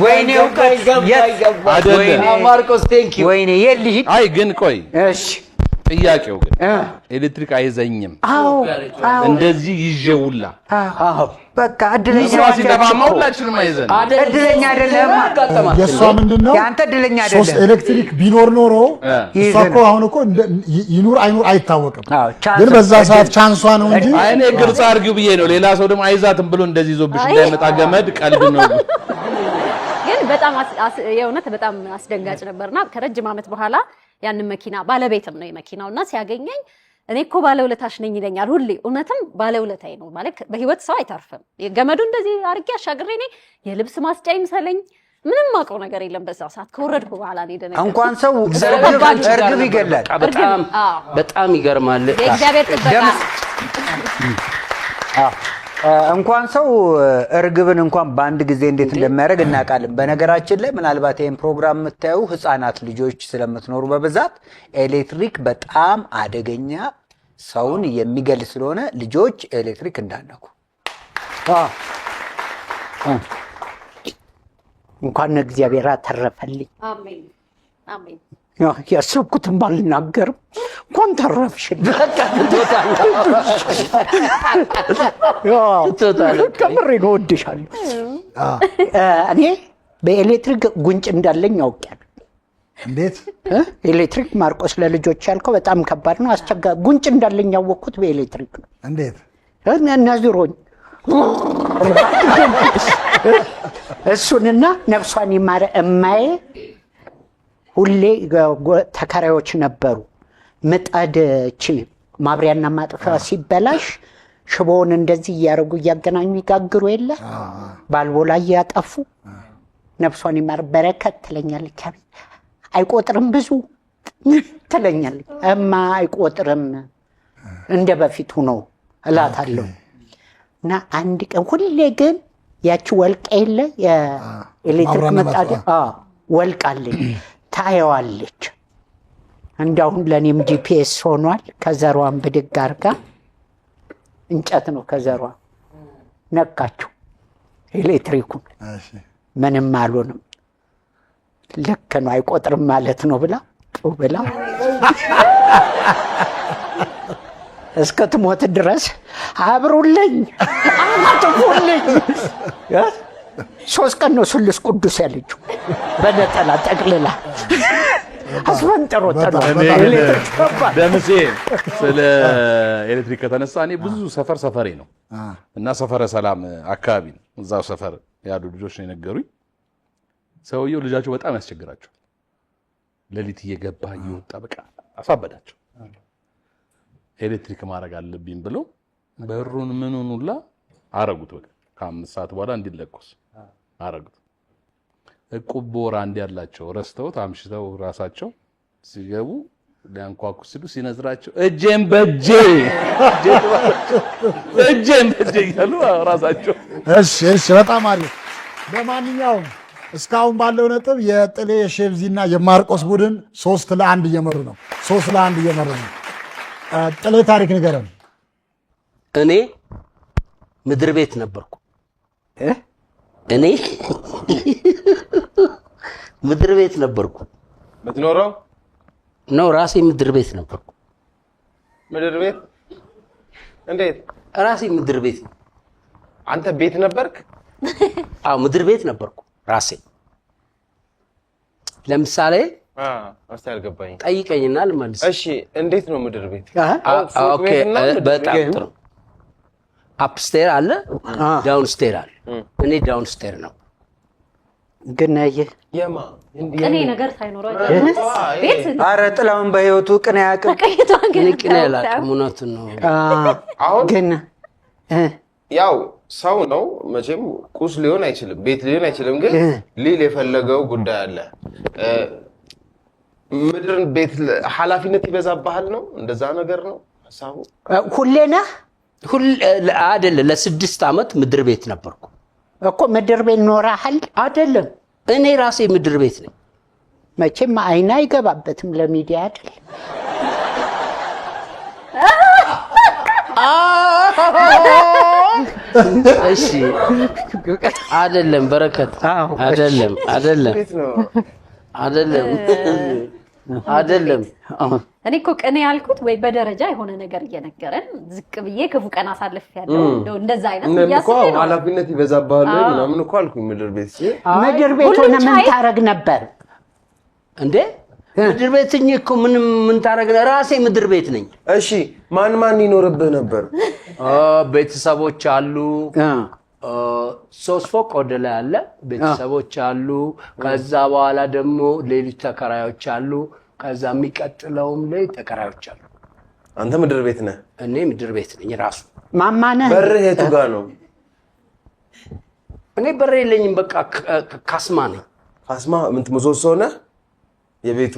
I: ወይኔ እውቀት
A: ማርቆስ ቴንኪው።
I: ወይኔ የልሂድ።
F: አይ ግን ቆይ
I: እሺ
F: ጥያቄው ግን ኤሌክትሪክ አይዘኝም
I: አዎ
F: እንደዚህ ይዤውላ
I: በቃ እድለኛ
F: ሁላችንም አይዘን
I: እድለኛ አይደለም።
E: የእሷ ምንድነው
I: ያንተ እድለኛ
E: ሶስት
I: አይደለም።
E: ኤሌክትሪክ ቢኖር ኖሮ እሷ እኮ አሁን እኮ ይኑር አይኑር አይታወቅም። ግን በዛ ሰዓት ቻንሷ ነው እንጂ
F: አይኔ ግልጽ አድርጊው ብዬ ነው። ሌላ ሰው ደግሞ አይዛትም ብሎ እንደዚህ ይዞብሽ እንዳይመጣ ገመድ ቀልድ ነው።
G: ግን በጣም የእውነት በጣም አስደንጋጭ ነበርና ከረጅም ዓመት በኋላ ያንን መኪና ባለቤትም ነው የመኪናውና ሲያገኘኝ እኔ እኮ ባለውለታሽ ነኝ ይለኛል ሁሌ። እውነትም ባለውለታዬ ነው ማለት በህይወት ሰው አይታርፍም። ገመዱ እንደዚህ አድርጌ አሻግሬ እኔ የልብስ ማስጫ ይምሰለኝ ምንም አውቀው ነገር የለም። በዛ ሰዓት ከወረድኩ በኋላ ነው ደነገ
I: እንኳን ሰው እርግብ ይገላል።
A: በጣም ይገርማል።
G: የእግዚአብሔር ጥበቃ
I: እንኳን ሰው እርግብን እንኳን በአንድ ጊዜ እንዴት እንደሚያደርግ እናውቃለን። በነገራችን ላይ ምናልባት ይሄን ፕሮግራም የምታዩ ህፃናት ልጆች ስለምትኖሩ በብዛት ኤሌክትሪክ በጣም አደገኛ ሰውን የሚገል ስለሆነ ልጆች ኤሌክትሪክ እንዳነኩ።
B: እንኳን እግዚአብሔር አተረፈልኝ።
G: አሜን አሜን።
B: ያሰብኩትን ባልናገርም እንኳን ተረፍሽልኝ። ከምሬ ነው። እወድሻለሁ። እኔ በኤሌክትሪክ ጉንጭ እንዳለኝ አውቄያለሁ።
E: እንዴት
B: ኤሌክትሪክ ማርቆስ ለልጆች ያልከው በጣም ከባድ ነው። አስቸጋሪ ጉንጭ እንዳለኝ ያወቅኩት በኤሌክትሪክ ነው።
E: እንዴት
B: ነዝሮኝ እሱንና ነፍሷን ይማረ እማዬ ሁሌ ተከራዮች ነበሩ። ምጣድ ማብሪያና ማጥፊያ ሲበላሽ ሽቦውን እንደዚህ እያደረጉ እያገናኙ ይጋግሩ የለ ባልቦ ላይ ያጠፉ። ነፍሷን ይማር በረከት ትለኛለች። አይቆጥርም ብዙ ትለኛለች። እማ አይቆጥርም እንደ በፊቱ ነው እላታለሁ። እና አንድ ቀን ሁሌ ግን ያቺ ወልቃ የለ የኤሌክትሪክ ምጣድ ወልቃለች ታየዋለች። እንዳሁን ለኔም ጂፒኤስ ሆኗል። ከዘሯን ብድግ አርጋ እንጨት ነው ከዘሯ ነካችሁ ኤሌክትሪኩን። ምንም አልሆንም። ልክ ነው አይቆጥርም ማለት ነው ብላ እስከ ትሞት ድረስ አብሩልኝ አጥፉልኝ። 3 ቀን ነው ስሉስ ቅዱስ ያለችው በነጠላ ጠቅልላ አስፈንጥሮ
F: ደምሴ ስለ ኤሌክትሪክ ከተነሳ እኔ ብዙ ሰፈሬ ነው እና ሰፈረ ሰላም አካባቢ ነው። እዛው ሰፈር ያሉ ልጆች ነው የነገሩኝ። ሰውየው ልጃቸው በጣም ያስቸግራቸው ሌሊት እየገባ እየወጣ በቃ አሳበዳቸው። ኤሌክትሪክ ማድረግ አለብኝ ብለው በሩን ምኑን ሁላ አረጉት። በቃ ከ5 ሰዓት በኋላ እንዲለቆስ አረጉት። እቁብ በወራ እንዲያላቸው ረስተውት አምሽተው ራሳቸው ሲገቡ ሊያንኳኩ ሲሉ ሲነዝራቸው እጄን በእጄ እያሉ ራሳቸው።
E: እሺ በጣም አሪፍ። ለማንኛውም እስካሁን ባለው ነጥብ የጥሌ የሼብዚና የማርቆስ ቡድን 3-1 እየመሩ ነው። 3-1 እየመሩ ነው። ጥሌ ታሪክ ንገረን።
A: እኔ ምድር ቤት ነበርኩ። እኔ ምድር ቤት ነበርኩ።
H: ምትኖረው
A: ነው? ራሴ ምድር ቤት ነበርኩ።
H: ምድር ቤት እንዴት?
A: ራሴ ምድር ቤት ነው።
H: አንተ ቤት ነበርክ?
A: አዎ ምድር ቤት ነበርኩ ራሴ። ለምሳሌ
H: አስታ ያልገባኝ
A: ጠይቀኝና ልመልስ።
H: እሺ እንዴት ነው ምድር ቤት?
A: ኦኬ በጣም ጥሩ። አፕስቴር አለ፣ ዳውንስቴር አለ። እኔ ዳውንስቴር ነው።
B: ግን
H: የማ
G: ቅኔ ነገር ሳይኖረው ቤት
I: ኧረ ጥላውን በህይወቱ ቅኔ ያቅም
A: ቅኔ ያላቅም እውነቱን ነው።
H: አሁን
B: ግን
H: ያው ሰው ነው መቼም ቁስ ሊሆን አይችልም፣ ቤት ሊሆን አይችልም። ግን ሊል የፈለገው ጉዳይ አለ። ምድርን ቤት ኃላፊነት ይበዛብሃል ነው እንደዛ ነገር ነው ሐሳቡ።
B: ሁሌ ነህ?
A: አይደለ ለ6 ዓመት ምድር ቤት ነበርኩ።
B: እኮ ምድር ቤት ኖረሃል
A: አይደለም እኔ ራሴ ምድር ቤት ነኝ።
B: መቼም አይና አይገባበትም ለሚዲያ አይደል?
A: እሺ አይደለም በረከት አይደለም
G: እኔ እኮ ቅኔ ያልኩት ወይ በደረጃ የሆነ ነገር እየነገረን ዝቅ ብዬ ክፉ ቀን አሳልፍ ያለው እንደዛ አይነት
H: እኮ ኃላፊነት ይበዛብሃል ምናምን እኮ አልኩኝ። ምድር ቤት
B: ምድር ቤት ሆነ ምን ታረግ ነበር
A: እንዴ? ምድር ቤት እኮ ምን ታረግ ነው? ራሴ ምድር ቤት ነኝ።
H: እሺ ማን ይኖርብህ ነበር?
A: ቤተሰቦች አሉ። 3 ፎቅ ወደ ላይ አለ። ቤተሰቦች አሉ። ከዛ በኋላ ደግሞ ሌሎች ተከራዮች አሉ። ከዛ የሚቀጥለውም ላይ ተከራዮች አሉ።
H: አንተ ምድር ቤት ነህ?
A: እኔ ምድር ቤት ነኝ ራሱ።
B: ማማነ
H: በርህ የቱ ጋር ነው?
A: እኔ በር የለኝም። በቃ ካስማ ነኝ።
H: ካስማ ምን ምሰሶ ነህ? የቤቱ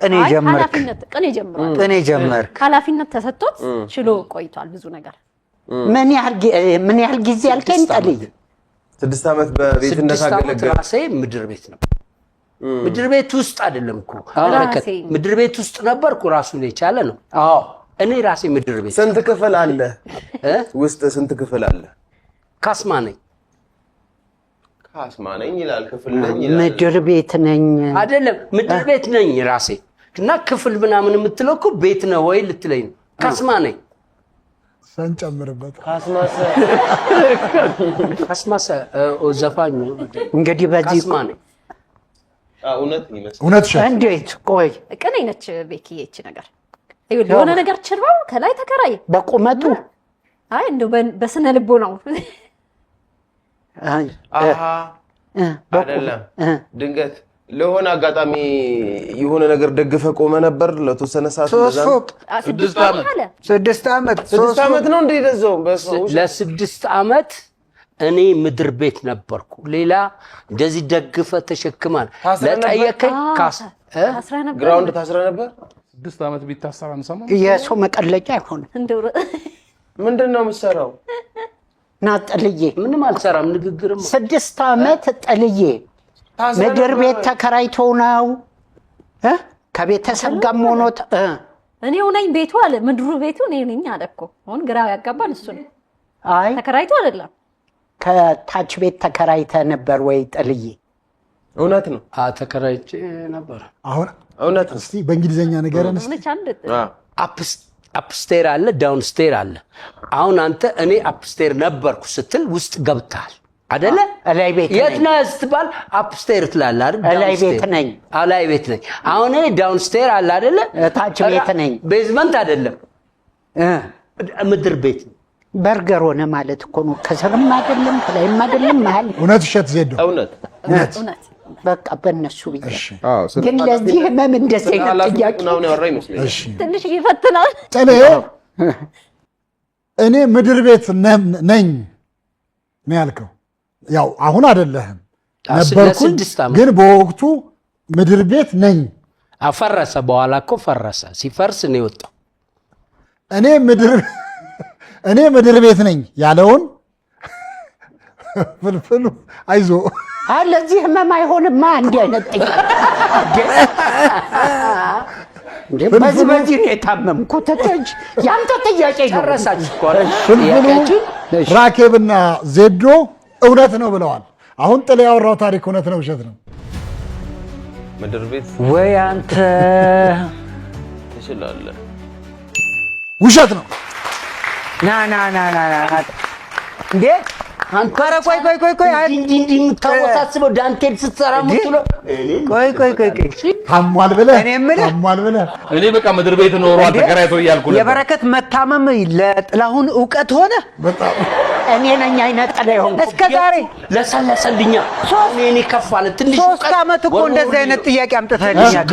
I: ቅኔ ጀመርክ? ቅኔ ጀመርክ።
G: ኃላፊነት ተሰጥቶት ችሎ ቆይቷል ብዙ ነገር።
B: ምን ያህል ጊዜ አልከኝ? ጠልይ
H: 6 ዓመት በቤት እንደታገለገለ
A: ራሴ ምድር ቤት ነው። ምድር ቤት ውስጥ አይደለም እኮ በረከት፣ ምድር ቤት ውስጥ ነበርኩ። ራሱን የቻለ ነው።
B: አዎ
A: እኔ ራሴ ምድር ቤት።
H: ስንት ክፍል አለ ውስጥ? ስንት ክፍል አለ?
A: ካስማ ነኝ።
H: ካስማ ነኝ ይላል፣ ክፍል ነኝ ይላል።
B: ምድር ቤት ነኝ
A: አይደለም፣ ምድር ቤት ነኝ ራሴ። እና ክፍል ምናምን የምትለው እኮ ቤት ነው ወይ ልትለኝ ነው። ካስማ ነኝ።
E: ሰንጨምርበት
A: ካስማሰ ዘፋኝ
B: እንግዲህ በዚህ
A: ካስማ ነኝ።
H: እውነት ይመስል
E: እውነት
B: እንዴት? ቆይ
G: ቅኔ ነች ቤኪዬ እቺ ነገር። የሆነ ነገር ችርባው ከላይ ተከራየ
B: በቁመቱ
G: አይ እንደው በስነ ልቦ ነው።
H: አይደለም ድንገት ለሆነ አጋጣሚ የሆነ ነገር ደግፈ ቆመ ነበር ለተወሰነ ሰዓት።
I: 3 ፎቅ 6 ዓመት
H: ነው እንደ ይደዘው
A: ለ6 ዓመት እኔ ምድር ቤት ነበርኩ። ሌላ እንደዚህ ደግፈ ተሸክማል ለጠየከኝ
H: ግራውንድ ታስረ ነበር።
F: 6 ዓመት ቢታሰር አንሰማ
B: የሰው መቀለጫ አይሆንም።
H: ምንድነው የምትሰራው?
B: ናጥልዬ
A: ምንም አልሰራም። ንግግርም
B: 6 ዓመት ጠልዬ ምድር ቤት ተከራይቶ ነው ከቤተሰብ ጋር ሞኖት
G: እኔው ነኝ ቤቱ አለ። ምድሩ ቤቱ እኔ ነኝ አለ እኮ። አሁን ግራው ያጋባል እሱ ነው።
B: አይ
G: ተከራይቶ አይደለም።
B: ከታች ቤት ተከራይተ ነበር ወይ ጠልዬ?
H: እውነት ነው።
A: ተከራይቼ ነበር።
E: አሁን
H: እውነት ነው።
E: እስቲ በእንግሊዘኛ ንገረን።
A: አፕስቴር አለ፣ ዳውንስቴር አለ። አሁን አንተ እኔ አፕስቴር ነበርኩ ስትል ውስጥ ገብታል አይደለ?
B: እላይ ቤት ነኝ።
A: የት ነህ ስትባል አፕስቴር ትላለህ አይደል?
B: እላይ ቤት ነኝ።
A: እላይ ቤት ነኝ። አሁን እኔ ዳውንስቴር አለ አይደለ?
B: ታች ቤት ነኝ።
A: ቤዝመንት አይደለም ምድር ቤት ነው።
B: በርገር ሆነ ማለት እኮ ነው። ከስርም አይደለም ከላይም አይደለም መሀል።
E: እውነት እሸት ዜዶ
H: እውነት
B: በቃ በእነሱ ብዬ ግን ለዚህ ህመም እንደዚህ አይነት ጥያቄ
G: ትንሽ ይፈትናል።
E: ጠሌ እኔ ምድር ቤት ነኝ ነው ያልከው። ያው አሁን አይደለህም ነበርኩኝ፣ ግን በወቅቱ ምድር ቤት ነኝ።
A: አፈረሰ በኋላ እኮ ፈረሰ። ሲፈርስ ነው የወጣው።
E: እኔ ምድር ቤት ነኝ ያለውን ፍልፍሉ አይዞ
B: ለዚህ ህመም አይሆንማ። እንዲህ አይነት ጥያቄ በዚህ ነው የታመምኩት። ያንተ ጥያቄ ነው።
E: ፍልፍሉ ራኬብና ዜዶ እውነት ነው ብለዋል። አሁን ጥላ ያወራው ታሪክ እውነት ነው ውሸት ነው?
H: ምድር ቤት
I: ወይ አንተ
H: ትችላለህ።
E: ውሸት ነው።
I: ና እንዴ አንተ ቆይ
A: እንዲህ የምታወሳስበው ዳንቴል ስትሰራ የምትውለው
I: ቆይ
E: ታሟል ብለህ
F: እኔ በቃ ምድር ቤት ኖሯል ተከራይቶ እያልኩ ነበር።
I: የበረከት መታመም ለጥላሁን ዕውቀት ሆነ።
B: በጣም እኔ ነኝ አይነት ጥላ ይሆን
I: እስከ ዛሬ
A: ለሰለሰልኛ እኔ ከፋለ ትንሽ
I: 3 ዓመት እኮ እንደዚህ አይነት ጥያቄ አምጥተህልኛል።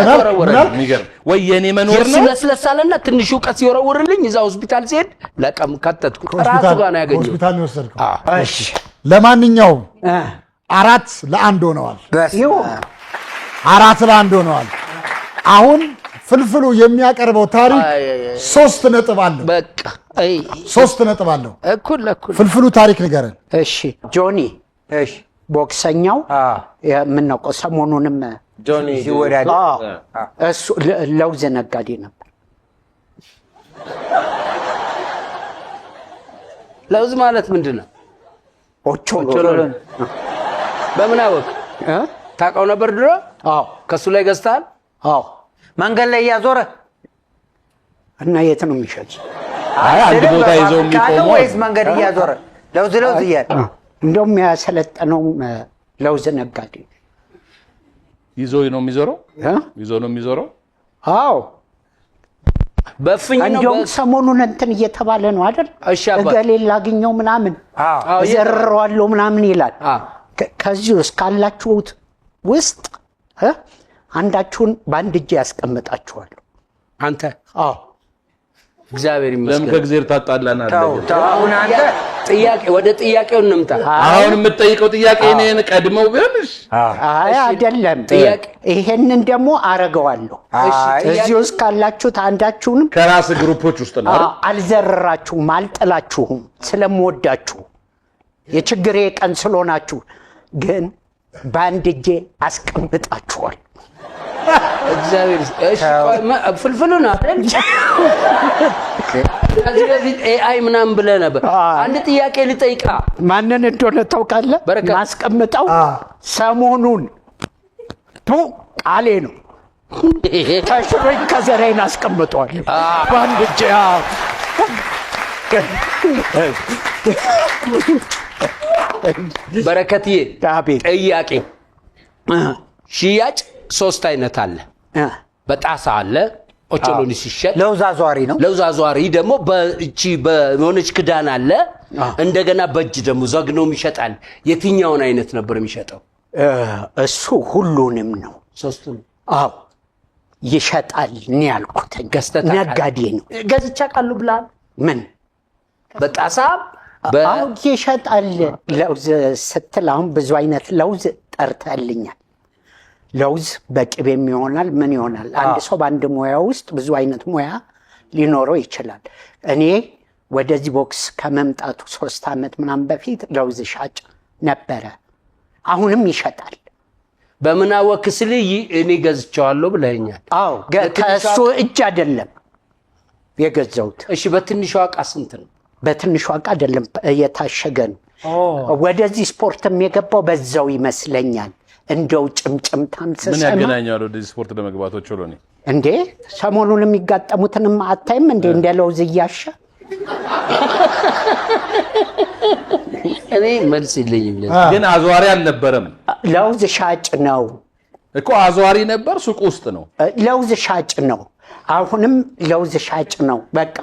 F: የሚገርም ወይ የኔ መኖር ነው።
A: ለስለሳለና ትንሽ ዕውቀት ሲወረውርልኝ እዛ ሆስፒታል ሲሄድ ለቀም ከተትኩ ራሱ ጋር ነው ያገኘው።
E: ሆስፒታል ነው የወሰድከው?
I: እሺ
E: ለማንኛውም 4-1 ሆነዋል። 4-1 ሆነዋል። አሁን ፍልፍሉ የሚያቀርበው ታሪክ 3 ነጥብ አለው።
B: በቃ
E: 3 ነጥብ አለው።
B: እኩል
E: ፍልፍሉ ታሪክ ንገረን።
B: እሺ ጆኒ፣ እሺ ቦክሰኛው የምናውቀው ሰሞኑንም
H: ጆኒ
I: ሲወዳደር
B: እሱ ለውዝ ነጋዴ ነበር።
A: ለውዝ ማለት ምንድን ነው?
B: ኦቾሎኒ።
A: በምን አወቅ? ታውቀው ነበር ድሮ?
B: አዎ።
A: ከሱ ላይ ገዝተሃል?
B: አዎ።
I: መንገድ ላይ እያዞረ
B: እና የት ነው የሚሸጥ?
F: አይ አንድ ቦታ ይዘው የሚቆመው
I: ወይስ መንገድ እያዞረ ለውዝ እያለ?
B: እንደውም ያሰለጠነው ለውዝ ነጋዴ
F: ይዞ ነው የሚዞረው? ይዞ ነው የሚዞረው?
B: አዎ።
A: በፍኝ ነው።
B: እንደውም ሰሞኑን እንትን እየተባለ ነው አይደል?
A: እሺ አባ
B: እገሌ ላግኘው ምናምን ዘርረዋለሁ ምናምን ይላል። ከዚህ ውስጥ ካላችሁት ውስጥ አንዳችሁን በአንድ እጅ ያስቀምጣችኋል።
A: አንተ?
B: አዎ።
A: እግዚአብሔር ይመስገን።
F: ለምን ከእግዚአብሔር ታጣላናለህ?
I: አሁን አንተ
A: ጥያቄ ወደ ጥያቄው እንምጣ።
F: አሁን የምትጠይቀው ጥያቄ እኔን ቀድመው ቢሆንሽ?
B: አይ አይደለም። ይሄንን ደግሞ አረገዋለሁ። እዚህ ውስጥ ካላችሁት አንዳችሁንም
F: ከራስ ግሩፖች ውስጥ ነው።
B: አልዘርራችሁም፣ አልጥላችሁም ስለምወዳችሁ የችግሬ ቀን ስለሆናችሁ ግን በአንድ እጄ አስቀምጣችኋል።
A: እግዚአብሔር እሺ። ፍልፍሉ ነው አይደል? ከዚህ በፊት ኤአይ ምናምን ብለህ ነበር። አንድ ጥያቄ ልጠይቃ።
B: ማንን እንደሆነ ታውቃለህ? ማስቀምጠው ሰሞኑን ቃሌ ነው። ተሽሮኝ ከዘራዬን አስቀምጧል በአንድ እጄ።
A: በረከትዬ
B: አቤት።
A: ጥያቄ ሽያጭ 3 አይነት አለ። በጣሳ አለ ኦቾሎኒ ሲሸጥ፣
I: ለውዝ አዟሪ ነው።
A: ለውዝ አዟሪ ደግሞ በእቺ በሆነች ክዳን አለ። እንደገና በእጅ ደግሞ ዘግኖም ይሸጣል። የትኛውን አይነት ነበር የሚሸጠው?
B: እሱ ሁሉንም ነው።
A: 3ቱም?
B: አዎ ይሸጣል። እኔ ያልኩት ነጋዴ ነው።
A: ገዝቻ ቃሉ ብላል።
B: ምን
A: በጣሳ
B: አሁን ይሸጣል። ለውዝ ስትል አሁን ብዙ አይነት ለውዝ ጠርተልኛል። ለውዝ በቅቤም ይሆናል፣ ምን ይሆናል። አንድ ሰው በአንድ ሙያ ውስጥ ብዙ አይነት ሙያ ሊኖረው ይችላል። እኔ ወደዚህ ቦክስ ከመምጣቱ 3 ዓመት ምናምን በፊት ለውዝ ሻጭ ነበረ። አሁንም ይሸጣል።
A: በምን አወክ ስልህ እኔ ገዝቻለሁ ብለኸኛል።
B: አዎ ከእሱ እጅ አይደለም የገዛሁት።
A: እሺ በትንሿ ዕቃ ስንት ነው?
B: በትንሿ ዕቃ አይደለም፣ የታሸገ ነው። ወደዚህ ስፖርትም የገባው በዛው ይመስለኛል። እንደው ጭምጭምታም
F: ምን ያገናኛል ወደዚህ ስፖርት ለመግባት ኦቾሎኒ?
B: እንዴ ሰሞኑን የሚጋጠሙትንም አታይም እንዴ? እንደ ለውዝ እያሸ
A: እኔ መልስ የለኝም።
F: ግን አዟሪ አልነበረም።
B: ለውዝ ሻጭ ነው
F: እኮ። አዟሪ ነበር፣ ሱቅ ውስጥ ነው።
B: ለውዝ ሻጭ ነው። አሁንም ለውዝ ሻጭ ነው። በቃ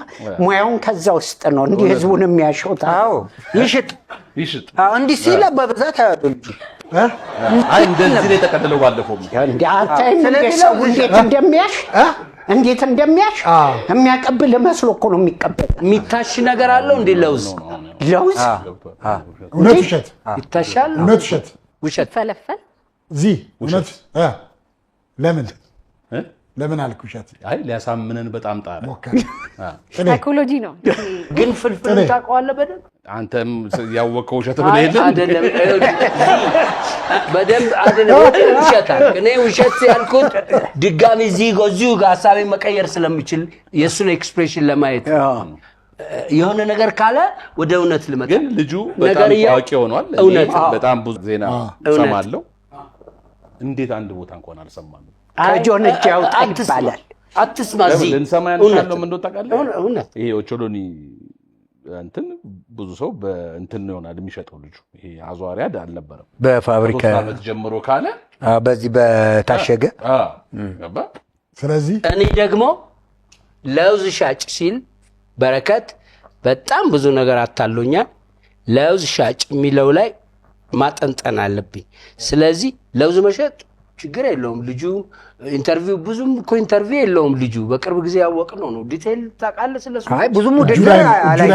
B: ሙያውን ከዛ ውስጥ ነው እንዲህ ህዝቡን የሚያሸውታ።
I: ይሽጥ
F: ይሽጥ።
I: እንዲህ ሲል በብዛት ያሉልጅ
F: አይ እንደዚህ ነው የተቀደለው። ባለፈው
B: እንዴ አታይም እንዴ ሰው እንዴት እንደሚያሽ የሚያቀብል መስሎ እኮ ነው የሚቀበል።
A: የሚታሽ ነገር አለው እንዴ ለውዝ?
B: ለውዝ
E: እውነት ውሸት
A: ይታሻል?
E: እውነት ውሸት?
A: ውሸት
G: ፈለፈል
E: እዚህ እውነት ለምን አልክ ውሸት?
F: አይ ሊያሳምነን በጣም ጣረ።
G: ሳይኮሎጂ ነው።
A: ግን ፍልፍል ታውቀዋለህ በደንብ።
F: አንተም ያወቀው ውሸት ብለህ የለም
A: አይደለም? በደንብ አይደለም ውሸት አልክ። እኔ ውሸት ያልኩት ድጋሚ እዚሁ ጋር ሀሳቤን መቀየር ስለምችል የእሱን ኤክስፕሬሽን ለማየት የሆነ ነገር ካለ ወደ እውነት ልመጣ።
F: ግን ልጁ በጣም ታዋቂ ሆኗል። በጣም ብዙ ዜና ሰማለሁ። እንዴት አንድ ቦታ እንኳን አልሰማንም።
B: ከጆን እጅ ያውጣ ይባላል።
A: አትስማ። እዚህ
F: ልንሰማ ያንቻለው ምን ታውቃለህ? ይሄ ኦቾሎኒ እንትን ብዙ ሰው በእንትን ይሆናል የሚሸጠው ልጁ። ይሄ አዟሪ አልነበረም።
I: በፋብሪካ
F: ዓመት ጀምሮ ካለ
I: በዚህ በታሸገ
E: ስለዚህ
A: እኔ ደግሞ ለውዝ ሻጭ ሲል በረከት በጣም ብዙ ነገር አታሎኛል። ለውዝ ሻጭ የሚለው ላይ ማጠንጠን አለብኝ። ስለዚህ ለውዝ መሸጥ ችግር የለውም። ልጁ ኢንተርቪው ብዙም እኮ ኢንተርቪው የለውም። ልጁ በቅርብ ጊዜ ያወቅነው ነው። ዲቴል ታውቃለህ ስለሱ?
I: አይ ብዙም ውድድር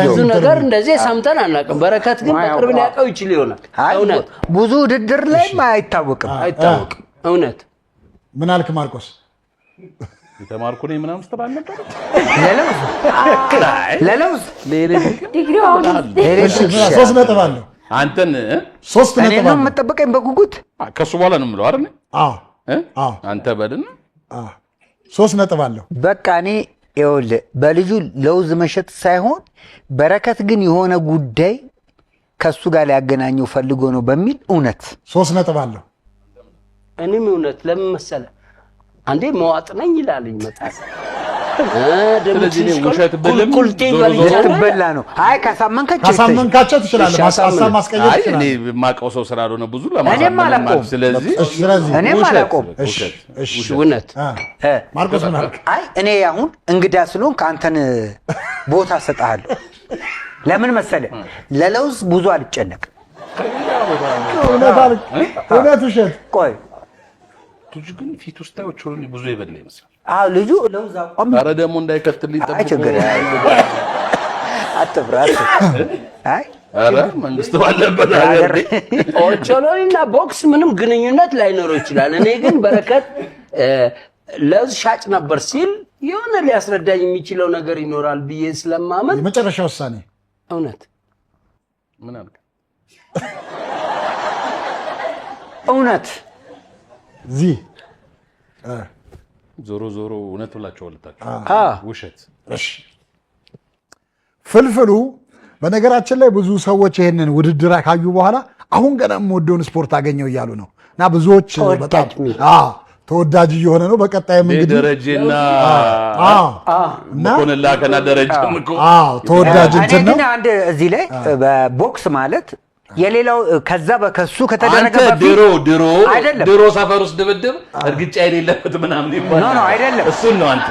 A: ብዙ ነገር እንደዚህ ሰምተን አናውቅም። በረከት ግን በቅርብ ሊያውቀው ይችል ይሆናል። እውነት
I: ብዙ ውድድር ላይ አይታወቅም።
A: እውነት
E: ምን አልክ ማርቆስ?
F: የተማርኩ ነኝ ምናምን ስትል አልነበረ?
I: ለለውዝ
G: ዲግሪው አሁን
E: ሶስት ነጥብ አለው።
F: አንተን
E: ሶስት
I: እኔ
E: ነጥብ
I: ነው
E: አለው።
I: የምጠብቀኝ በጉጉት።
F: ከሱ በኋላ ነው የምለው አይደል?
E: አዎ አዎ
F: አንተ በልና
E: ሶስት ነጥብ አለው።
I: በቃ እኔ ይኸውልህ በልጁ ለውዝ መሸጥ ሳይሆን በረከት ግን የሆነ ጉዳይ ከሱ ጋር ሊያገናኘው ፈልጎ ነው በሚል እውነት
E: ሶስት ነጥብ አለው።
A: እኔም እውነት ለምን መሰለ አንዴ መዋጥ ነኝ ይላል ይመጣል።
F: ስለዚህ እኔ ውሸት ብልም
A: ቁልቁልቴ
I: በላ ነው። አይ
E: ካሳመንካቸው ትችላለህ። ሀሳብ ማስቀየር
F: አይ እኔ
E: ትችላለህ።
F: የማውቀው ሰው ስላልሆነ ብዙ
I: እኔም አላውቀውም።
F: ለማሳመን ስለዚህ
E: ስለዚህ
I: እኔም አላውቀውም።
E: እሺ
A: እውነት
E: ማርቆስ ምን አልክ?
I: አይ እኔ አሁን እንግዳ ስለሆንክ አንተን ቦታ እሰጥሃለሁ። ለምን መሰለ ለለውዝ ብዙ አልጨነቅም።
E: እውነት አልክ? እውነት ውሸት?
I: ቆይ
F: ልጁ ግን ፊት ውስጥ ታውቾ ብዙ ይበላ ይመስላል።
I: አዎ ልጁ ለውዝ አቋም
F: ኧረ ደግሞ እንዳይከትልኝ ጠብቆ።
I: አይ ችግር አትፍራ። አይ
F: ኧረ መንግስት ባለበት ሀገር
A: ኦቾሎኒና ቦክስ ምንም ግንኙነት ላይኖረው ይችላል። እኔ ግን በረከት ለውዝ ሻጭ ነበር ሲል የሆነ ሊያስረዳኝ የሚችለው ነገር ይኖራል ብዬ ስለማመን
E: የመጨረሻ ውሳኔ
A: እውነት
F: ምን አልክ?
I: እውነት
E: እዚህ
F: ዞሮ ዞሮ እውነት ብላችሁ ወልታችሁ ውሸት።
E: እሺ ፍልፍሉ በነገራችን ላይ ብዙ ሰዎች ይሄንን ውድድር ካዩ በኋላ አሁን ገና የምወደውን ስፖርት አገኘው እያሉ ነው እና ብዙዎች በጣም ተወዳጅ እየሆነ ነው። በቀጣይም እንግዲህ
F: ደረጀና መኮንን ላከና ደረጀም እኮ
E: ተወዳጅ እንትን ነው።
I: እኔ አንድ እዚህ ላይ በቦክስ ማለት የሌላው ከዛ በከሱ ከተደረገ በፊት
F: ድሮ ሰፈር ውስጥ ድብድብ እርግጫ የሌለበት ምናምን ይባላል።
I: ኖ አይደለም፣
F: እሱን ነው አንተ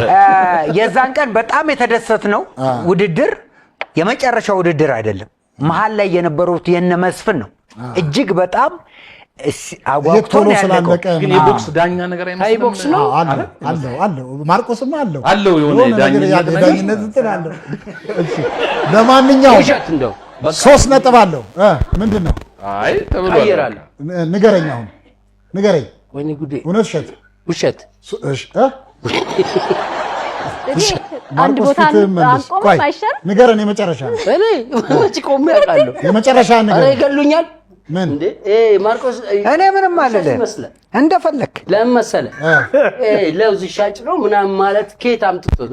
I: የዛን ቀን በጣም የተደሰትነው ውድድር የመጨረሻ ውድድር አይደለም። መሀል ላይ የነበሩት የነ መስፍን ነው እጅግ በጣም አጓግቶን ያለቀው።
F: ግን የቦክስ ዳኛ ነገር አይመስልም።
A: ቦክስ ነው
E: አለው ማርቆስም አለው
F: የሆነ
E: ዳኝነት እንትን አለው። ለማንኛውም
A: ውሸት እንደው
E: ሶስት ነጥብ አለው። ምንድን ነው?
F: አይ ተብሏል።
E: ንገረኝ፣ አሁን ንገረኝ።
A: ወይኔ ጉዴ!
E: እውነት ውሸት?
A: ውሸት።
G: አንድ ቦታ አንቆም አይሻል?
E: ንገረን። የመጨረሻ
A: እኔ መቼ ቆሜ አውቃለሁ?
E: የመጨረሻ ንገረኝ።
A: ኧረ ይገሉኛል።
E: ምን
A: እንዴ? ማርቆስ
I: እኔ ምንም አልልህ እንደፈለክ።
A: ለምን መሰለህ ለውዝ ሻጭ ነው ምናምን ማለት ከየት አምጥቶት?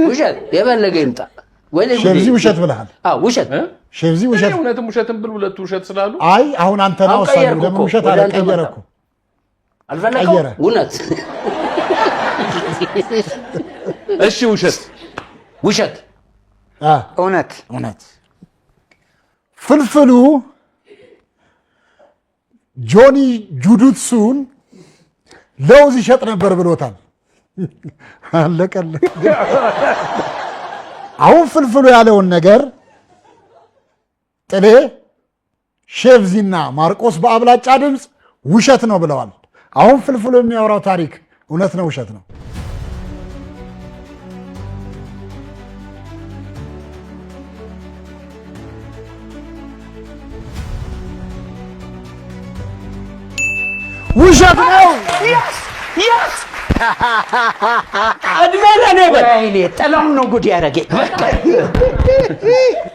A: ውሸት የፈለገ ይምጣ።
E: ሼብዚ ውሸት ብለሃል።
A: ውሸት
E: ሼብዚ ውሸት።
F: እውነትም ውሸትም ብል ሁለቱ ውሸት ስላሉ
E: አይ አሁን አንተ ነው ወሳኝ። ለምን ውሸት አለ? ቀየረ እኮ
A: አልፈለከው። እውነት
F: እሺ ውሸት
I: እውነት
E: ፍልፍሉ ጆኒ ጁዱትሱን ለውዝ ይሸጥ ነበር ብሎታል። አለቀልህ። አሁን ፍልፍሉ ያለውን ነገር ጥሌ፣ ሼብዚና ማርቆስ በአብላጫ ድምፅ ውሸት ነው ብለዋል። አሁን ፍልፍሉ የሚያወራው ታሪክ እውነት ነው ውሸት ነው? ውሸት ነው።
A: እድሜ ለኔ በይኔ ጠላም ነው ጉድ ያደረገኝ።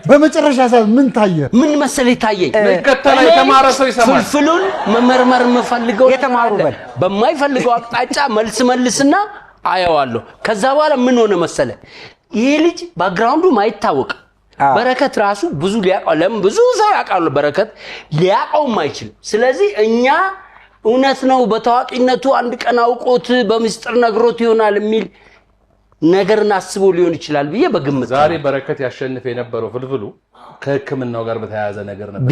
E: በመጨረሻ ምን ታየ?
A: ምን መሰለህ ታየኝ?
F: ከተላ የተማረ ሰው ይሰማል።
A: ፍልፍሉን መመርመር የምፈልገው
I: የተማሩበት
A: በማይፈልገው አቅጣጫ መልስና አየዋለሁ። ከዛ በኋላ ምን ሆነ መሰለህ ይሄ ልጅ ባክግራውንዱ ማይታወቅ በረከት ራሱ ብዙ ሊያውቀው ለምን ብዙ ሰው ያውቃሉ፣ በረከት ሊያውቀውም አይችልም። ስለዚህ እኛ እውነት ነው በታዋቂነቱ አንድ ቀን አውቆት በምስጢር ነግሮት ይሆናል የሚል ነገርን አስቦ ሊሆን ይችላል ብዬ በግምት
F: ዛሬ በረከት ያሸንፍ የነበረው ፍልፍሉ ከሕክምናው ጋር በተያያዘ ነገር ነበር።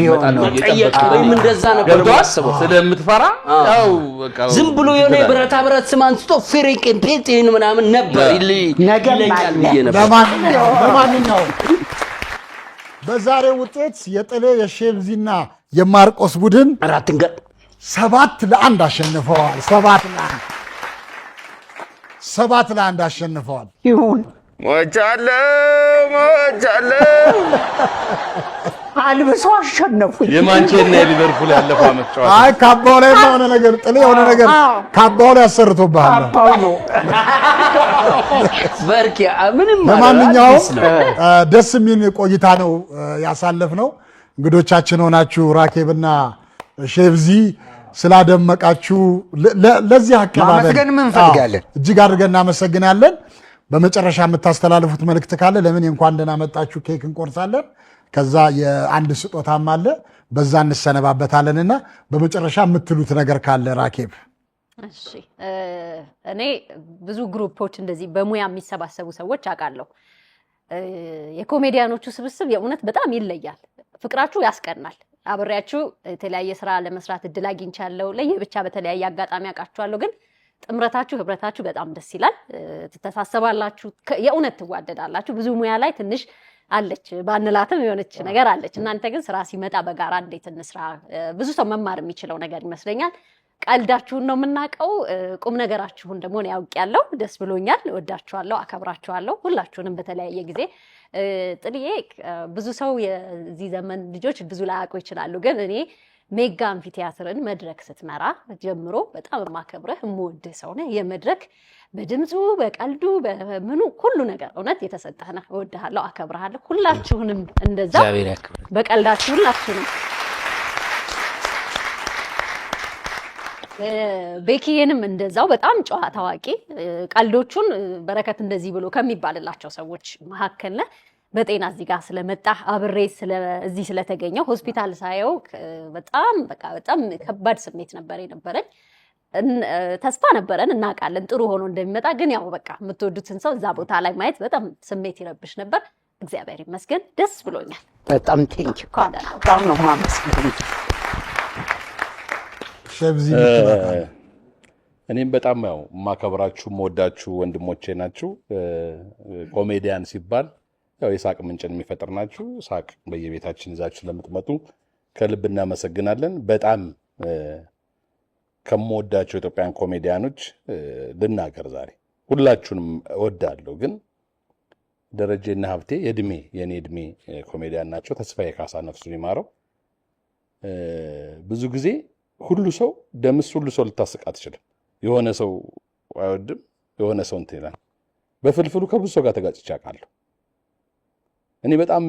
A: ወይም እንደዛ ነበር ማስበው
F: ስለምትፈራ ያው በቃ
A: ዝም ብሎ የሆነ ብረታ ብረት ስም አንስቶ ፍሪቅን ፔንቲን ምናምን ነበር ይለኛል ብዬ ነበር።
E: ለማንኛውም በዛሬው ውጤት የጥሌ የሼብዚና የማርቆስ ቡድን 7-1 አሸንፈዋል። 7-1 አሸንፈዋል።
I: ይሁን
H: ሞቻለሁ
B: አልብሰው አሸነፉኝ።
F: የማንቸስተር እና የሊቨርፑል ያለፈው ዓመት ጨዋታ
E: አይ ካባው ላይ የሆነ ነገር ጥሌ የሆነ ነገር ካባው ላይ አሰርቶብሃል።
B: አባው ነው።
A: በርኪ ምንም
E: ለማንኛውም ደስ የሚል ቆይታ ነው ያሳለፍነው። እንግዶቻችን ሆናችሁ ራኬብና ሼብዚ ስላደመቃችሁ ለዚህ አቀባበል
I: ማመስገን እንፈልጋለን።
E: እጅግ አድርገን እናመሰግናለን። በመጨረሻ የምታስተላልፉት መልእክት ካለ ለምን እንኳን ደህና መጣችሁ ኬክ እንቆርሳለን። ከዛ የአንድ ስጦታም አለ በዛ እንሰነባበታለንና በመጨረሻ የምትሉት ነገር ካለ ራኬብ።
G: እሺ እኔ ብዙ ግሩፖች እንደዚህ በሙያ የሚሰባሰቡ ሰዎች አውቃለሁ። የኮሜዲያኖቹ ስብስብ የእውነት በጣም ይለያል። ፍቅራችሁ ያስቀናል። አብሬያችሁ የተለያየ ስራ ለመስራት እድል አግኝቻለሁ። ለየብቻ በተለያየ አጋጣሚ አውቃችኋለሁ። ግን ጥምረታችሁ ህብረታችሁ በጣም ደስ ይላል። ትተሳሰባላችሁ፣ የእውነት ትዋደዳላችሁ። ብዙ ሙያ ላይ ትንሽ አለች ባንላትም የሆነች ነገር አለች። እናንተ ግን ስራ ሲመጣ በጋራ እንዴት እንስራ ብዙ ሰው መማር የሚችለው ነገር ይመስለኛል። ቀልዳችሁን ነው የምናውቀው፣ ቁም ነገራችሁን ደግሞ ነው ያውቃለሁ። ደስ ብሎኛል። እወዳችኋለሁ፣ አከብራችኋለሁ ሁላችሁንም በተለያየ ጊዜ። ጥልዬ ብዙ ሰው የዚህ ዘመን ልጆች ብዙ ላያውቁ ይችላሉ። ግን እኔ ሜጋ አምፊቲያትርን መድረክ ስትመራ ጀምሮ በጣም የማከብረህ የምወድህ ሰው ነህ። የመድረክ በድምፁ በቀልዱ በምኑ ሁሉ ነገር እውነት የተሰጠህ ነህ። እወድሃለሁ፣ አከብርሃለሁ። ሁላችሁንም እንደዛ በቀልዳችሁ ሁላችሁንም። ቤኪዬንም እንደዛው በጣም ጨዋ ታዋቂ፣ ቀልዶቹን በረከት እንደዚህ ብሎ ከሚባልላቸው ሰዎች መካከል ነህ። በጤና እዚህ ጋር ስለመጣ አብሬ እዚህ ስለተገኘው ሆስፒታል ሳየው በጣም በጣም ከባድ ስሜት ነበር የነበረኝ። ተስፋ ነበረን እናውቃለን ጥሩ ሆኖ እንደሚመጣ። ግን ያው በቃ የምትወዱትን ሰው እዛ ቦታ ላይ ማየት በጣም ስሜት ይረብሽ ነበር። እግዚአብሔር ይመስገን ደስ ብሎኛል።
B: በጣም ቴንኪው። በጣም ነው የማመሰግነው።
F: እኔም በጣም ያው የማከብራችሁ የምወዳችሁ ወንድሞቼ ናችሁ። ኮሜዲያን ሲባል ያው የሳቅ ምንጭን የሚፈጥር ናችሁ። ሳቅ በየቤታችን ይዛችሁ ለምትመጡ ከልብ እናመሰግናለን። በጣም ከምወዳቸው ኢትዮጵያን ኮሜዲያኖች ልናገር ዛሬ ሁላችሁንም እወዳለሁ። ግን ደረጀና ሀብቴ የኔ እድሜ ኮሜዲያን ናቸው። ተስፋዬ ካሳ ነፍሱን ይማረው። ብዙ ጊዜ ሁሉ ሰው ሁሉ ሰው ልታስቅ አትችልም። የሆነ ሰው አይወድም፣ የሆነ ሰው እንትን ይላል። በፍልፍሉ ከብዙ ሰው ጋር ተጋጭቼ አውቃለሁ። እኔ በጣም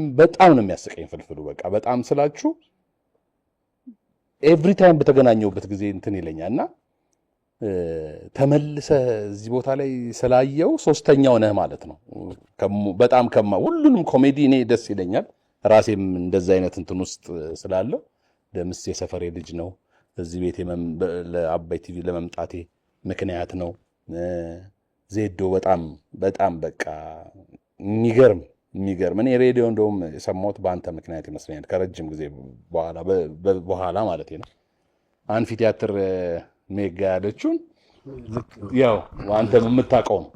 F: ነው የሚያስቀኝ ፍልፍሉ። በቃ በጣም ስላችሁ ኤቭሪ ታይም በተገናኘውበት ጊዜ እንትን ይለኛል እና ተመልሰ እዚህ ቦታ ላይ ስላየው ሶስተኛው ነህ ማለት ነው። በጣም ሁሉንም ኮሜዲ እኔ ደስ ይለኛል። ራሴም እንደዛ አይነት እንትን ውስጥ ስላለው ደምስ የሰፈሬ ልጅ ነው። እዚህ ቤት ለአባይ ቲቪ ለመምጣቴ ምክንያት ነው። ዜዶ በጣም በቃ የሚገርም እኔ ሬዲዮ እንደውም የሰማሁት በአንተ ምክንያት ይመስለኛል። ከረጅም ጊዜ በኋላ ማለት ነው። አንፊቲያትር ሜጋ ያለችውን ያው አንተ የምታውቀው ነው።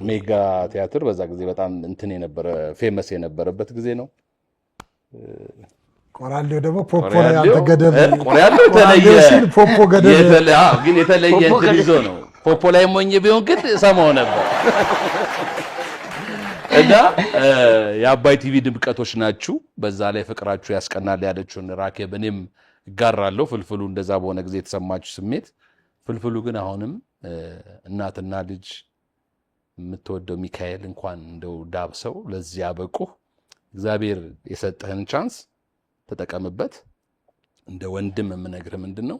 F: ሜጋ ቲያትር በዛ ጊዜ በጣም እንትን የነበረ ፌመስ የነበረበት ጊዜ ነው።
E: ቆራሌው ደግሞ ፖፖ ላይ አልተገደበ።
F: ቆራሌው የተለየ
E: ሲል ፖፖ ገደበ።
F: ግን የተለየ እንትን ይዞ ነው። ፖፖ ላይ ሞኝ ቢሆን ግን ሰማው ነበር። እና የአባይ ቲቪ ድምቀቶች ናችሁ። በዛ ላይ ፍቅራችሁ ያስቀናል ያለችውን ራኬብ እኔም እጋራለሁ። ፍልፍሉ እንደዛ በሆነ ጊዜ የተሰማችሁ ስሜት። ፍልፍሉ ግን አሁንም እናትና ልጅ የምትወደው ሚካኤል እንኳን እንደው ዳብሰው ለዚህ ያበቁ። እግዚአብሔር የሰጠህን ቻንስ ተጠቀምበት። እንደ ወንድም የምነግርህ ምንድነው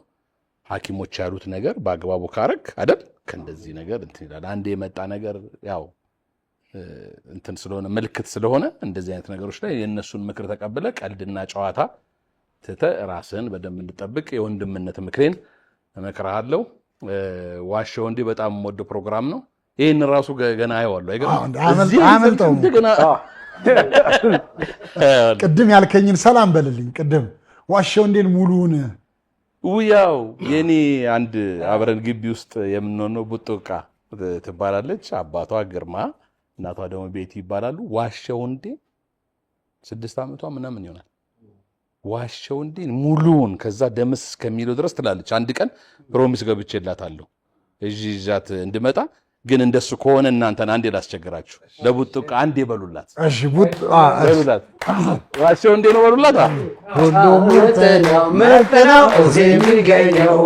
F: ሐኪሞች ያሉት ነገር በአግባቡ ካረክ አይደል ከእንደዚህ ነገር እንትን ይላል። አንድ የመጣ ነገር ያው እንትን ስለሆነ ምልክት ስለሆነ እንደዚህ አይነት ነገሮች ላይ የእነሱን ምክር ተቀብለ ቀልድና ጨዋታ ትተ ራስህን በደንብ እንድጠብቅ የወንድምነት ምክሬን እመክርሃለሁ። ዋሸው እንዲህ በጣም ወደ ፕሮግራም ነው። ይሄን ራሱ ገና አይዋለሁ
E: አመልጠው ቅድም ያልከኝን ሰላም በልልኝ። ቅድም ዋሸው እንዴን ሙሉውን
F: ያው የኔ አንድ አብረን ግቢ ውስጥ የምንሆነው ቡጡቃ ትባላለች። አባቷ ግርማ እናቷ ደግሞ ቤቲ ይባላሉ። ዋሸው እንዴ 6 ዓመቷ ምናምን ይሆናል። ዋሸው እንዴ ሙሉውን ከዛ ደምስ እስከሚለው ድረስ ትላለች። አንድ ቀን ፕሮሚስ ገብቼላታለሁ እዚህ ይዛት እንድመጣ ግን እንደሱ ከሆነ እናንተን አንዴ ላስቸግራችሁ። ለቡጥቃ አንዴ በሉላት።
E: እሺ ቡጥ
F: በሉላት። ዋሻው እንዴ ነው በሉላት።
B: ሁሉም ምርጥ ነው እዚህ የሚገኘው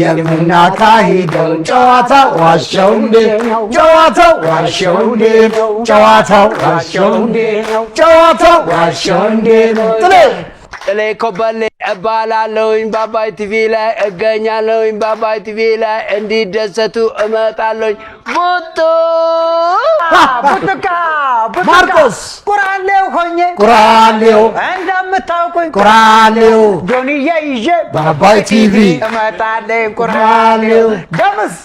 B: የምናካሂደው ጨዋታ ዋሻው እንዴ ነው ጨዋታው ዋሻው እንዴ ነው ጨዋታው ዋሻው እንዴ ነው ጨዋታው ዋሻው እንዴ ነው
A: ጥሌ ኮበሌ እባላለሁኝ በአባይ ቲቪ ላይ እገኛለሁኝ በአባይ ቲቪ ላይ እንዲደሰቱ እመጣለሁኝ
B: ቡጥቃ
E: ማርቆስ
B: ቁራሌው ሆኜ
E: ቁራሌው
B: እንደምታውቁኝ
E: ቁራሌው
B: ጆንዬ ይዤ
E: በአባይ ቲቪ
B: እመጣለሁ ቁራሌው ደምስ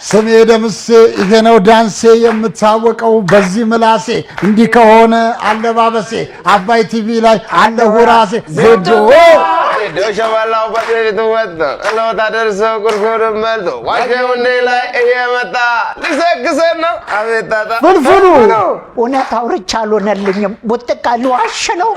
E: ስሜ ደምሴ ይሄ ነው ዳንሴ የምታወቀው በዚህ ምላሴ እንዲህ ከሆነ አለባበሴ አባይ ቲቪ ላይ አለሁ ራሴ ዜዶ
H: ሸበላው በጥሪቱ ወጥቶ እለውታ ደርሶ ቁርቁርም በልቶ ዋሻው እንዴ ላይ እየመጣ ሊሰክሰን ነው። አቤት ጣጣ
E: ፍልፍሉ
B: እውነት አውርቻ አልሆነልኝም። ቡጥቃ ልዋሽ ነው።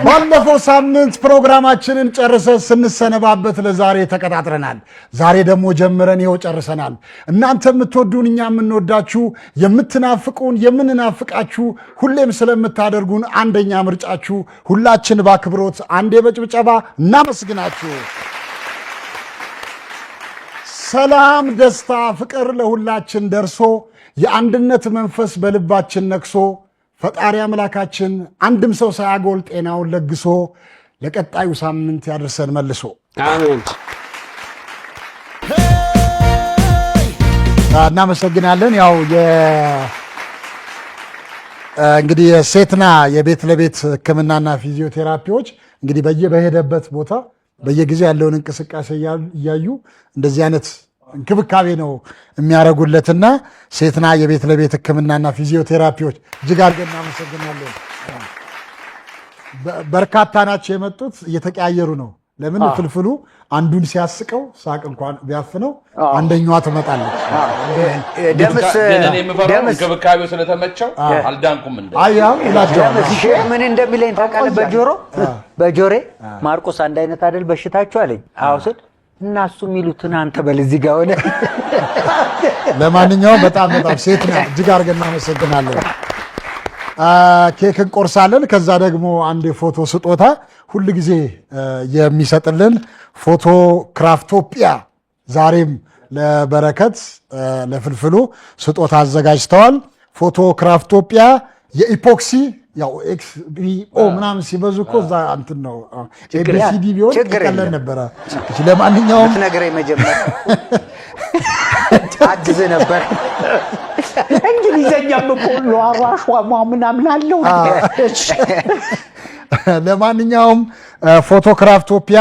E: ባለፈው ሳምንት ፕሮግራማችንን ጨርሰን ስንሰነባበት ለዛሬ ተቀጣጥረናል። ዛሬ ደግሞ ጀምረን ይኸው ጨርሰናል። እናንተ የምትወዱን እኛ የምንወዳችሁ፣ የምትናፍቁን የምንናፍቃችሁ፣ ሁሌም ስለምታደርጉን አንደኛ ምርጫችሁ ሁላችን በአክብሮት አንዴ በጭብጨባ እናመስግናችሁ። ሰላም፣ ደስታ፣ ፍቅር ለሁላችን ደርሶ የአንድነት መንፈስ በልባችን ነክሶ ፈጣሪ አምላካችን አንድም ሰው ሳያጎል ጤናውን ለግሶ ለቀጣዩ ሳምንት ያደርሰን መልሶ
A: አሜን።
E: እናመሰግናለን። ያው እንግዲህ የሴትና የቤት ለቤት ሕክምናና ፊዚዮቴራፒዎች እንግዲህ በሄደበት ቦታ በየጊዜው ያለውን እንቅስቃሴ እያዩ እንደዚህ አይነት እንክብካቤ ነው የሚያደርጉለትና ሴትና የቤት ለቤት ሕክምናና ፊዚዮቴራፒዎች እጅግ አድርገን እናመሰግናለን። በርካታ ናቸው የመጡት፣ እየተቀያየሩ ነው። ለምን ፍልፍሉ አንዱን ሲያስቀው ሳቅ እንኳን ቢያፍነው አንደኛዋ ትመጣለች።
I: ደምስ
F: እንክብካቤው ስለተመቸው አልዳንኩም እንደ
E: አያም ይላቸዋል።
I: ምን እንደሚለኝ ታውቃለህ? በጆሬ ማርቆስ አንድ አይነት አይደል በሽታችሁ አለኝ። አዎ ስል እና እሱ የሚሉትን አንተ በል እዚህ ጋር ሆነ።
E: ለማንኛውም በጣም ሴትና እጅግ አድርገን እናመሰግናለን። ኬክ እንቆርሳለን። ከዛ ደግሞ አንድ የፎቶ ስጦታ ሁል ጊዜ የሚሰጥልን ፎቶ ክራፍቶፒያ ዛሬም ለበረከት ለፍልፍሉ ስጦታ አዘጋጅተዋል። ፎቶ ክራፍቶፒያ የኢፖክሲ ያው ኤክስ ቢ ኦ ምናምን ሲበዙ እኮ እዛ እንትን ነው ኤቢሲዲ ቢሆን ቀለል ነበረ። ለማንኛውም
I: ነገረኝ መጀመሪያ አግዝ ነበር።
B: እንግሊዘኛም እኮ አራሿ ምናምን አለው።
E: ለማንኛውም ፎቶክራፍቶፒያ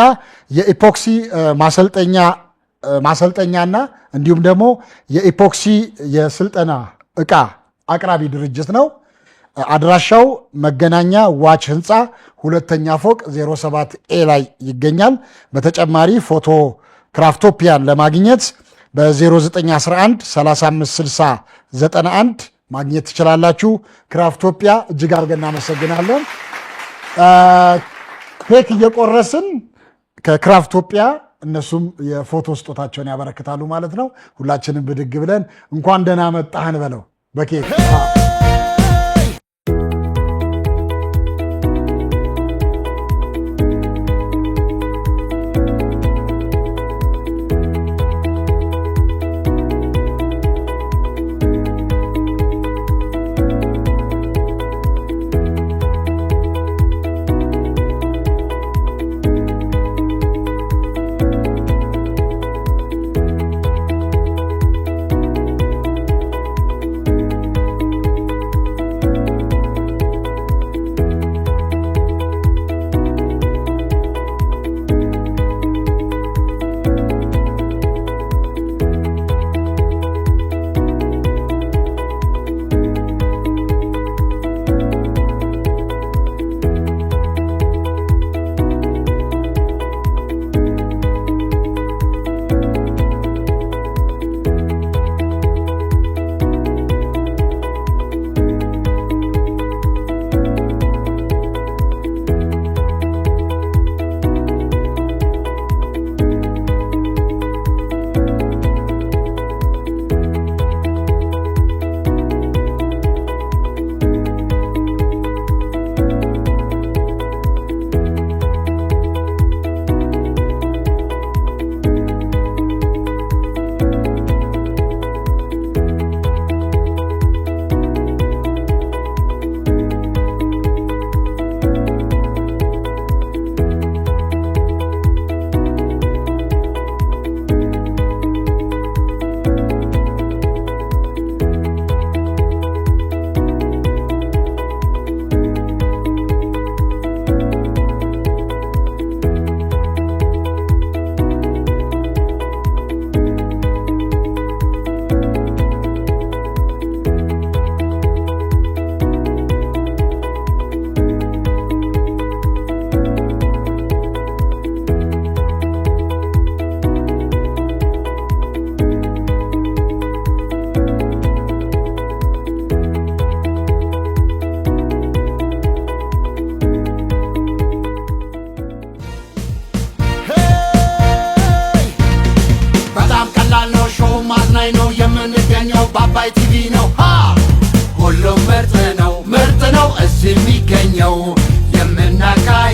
E: የኢፖክሲ ማሰልጠኛና እንዲሁም ደግሞ የኢፖክሲ የስልጠና ዕቃ አቅራቢ ድርጅት ነው። አድራሻው መገናኛ ዋች ህንፃ ሁለተኛ ፎቅ 07 ኤ ላይ ይገኛል። በተጨማሪ ፎቶ ክራፍቶፒያን ለማግኘት በ0911 356091 ማግኘት ትችላላችሁ። ክራፍቶፒያ እጅግ አድርገን እናመሰግናለን። ኬክ እየቆረስን ከክራፍቶፒያ እነሱም የፎቶ ስጦታቸውን ያበረክታሉ ማለት ነው። ሁላችንም ብድግ ብለን እንኳን ደህና መጣህን በለው በኬክ
C: የሚገኘው በአባይ ቲቪ ነው። ሁሉም ምርጥ ነው እዚህ የሚገኘው የምናካሂደው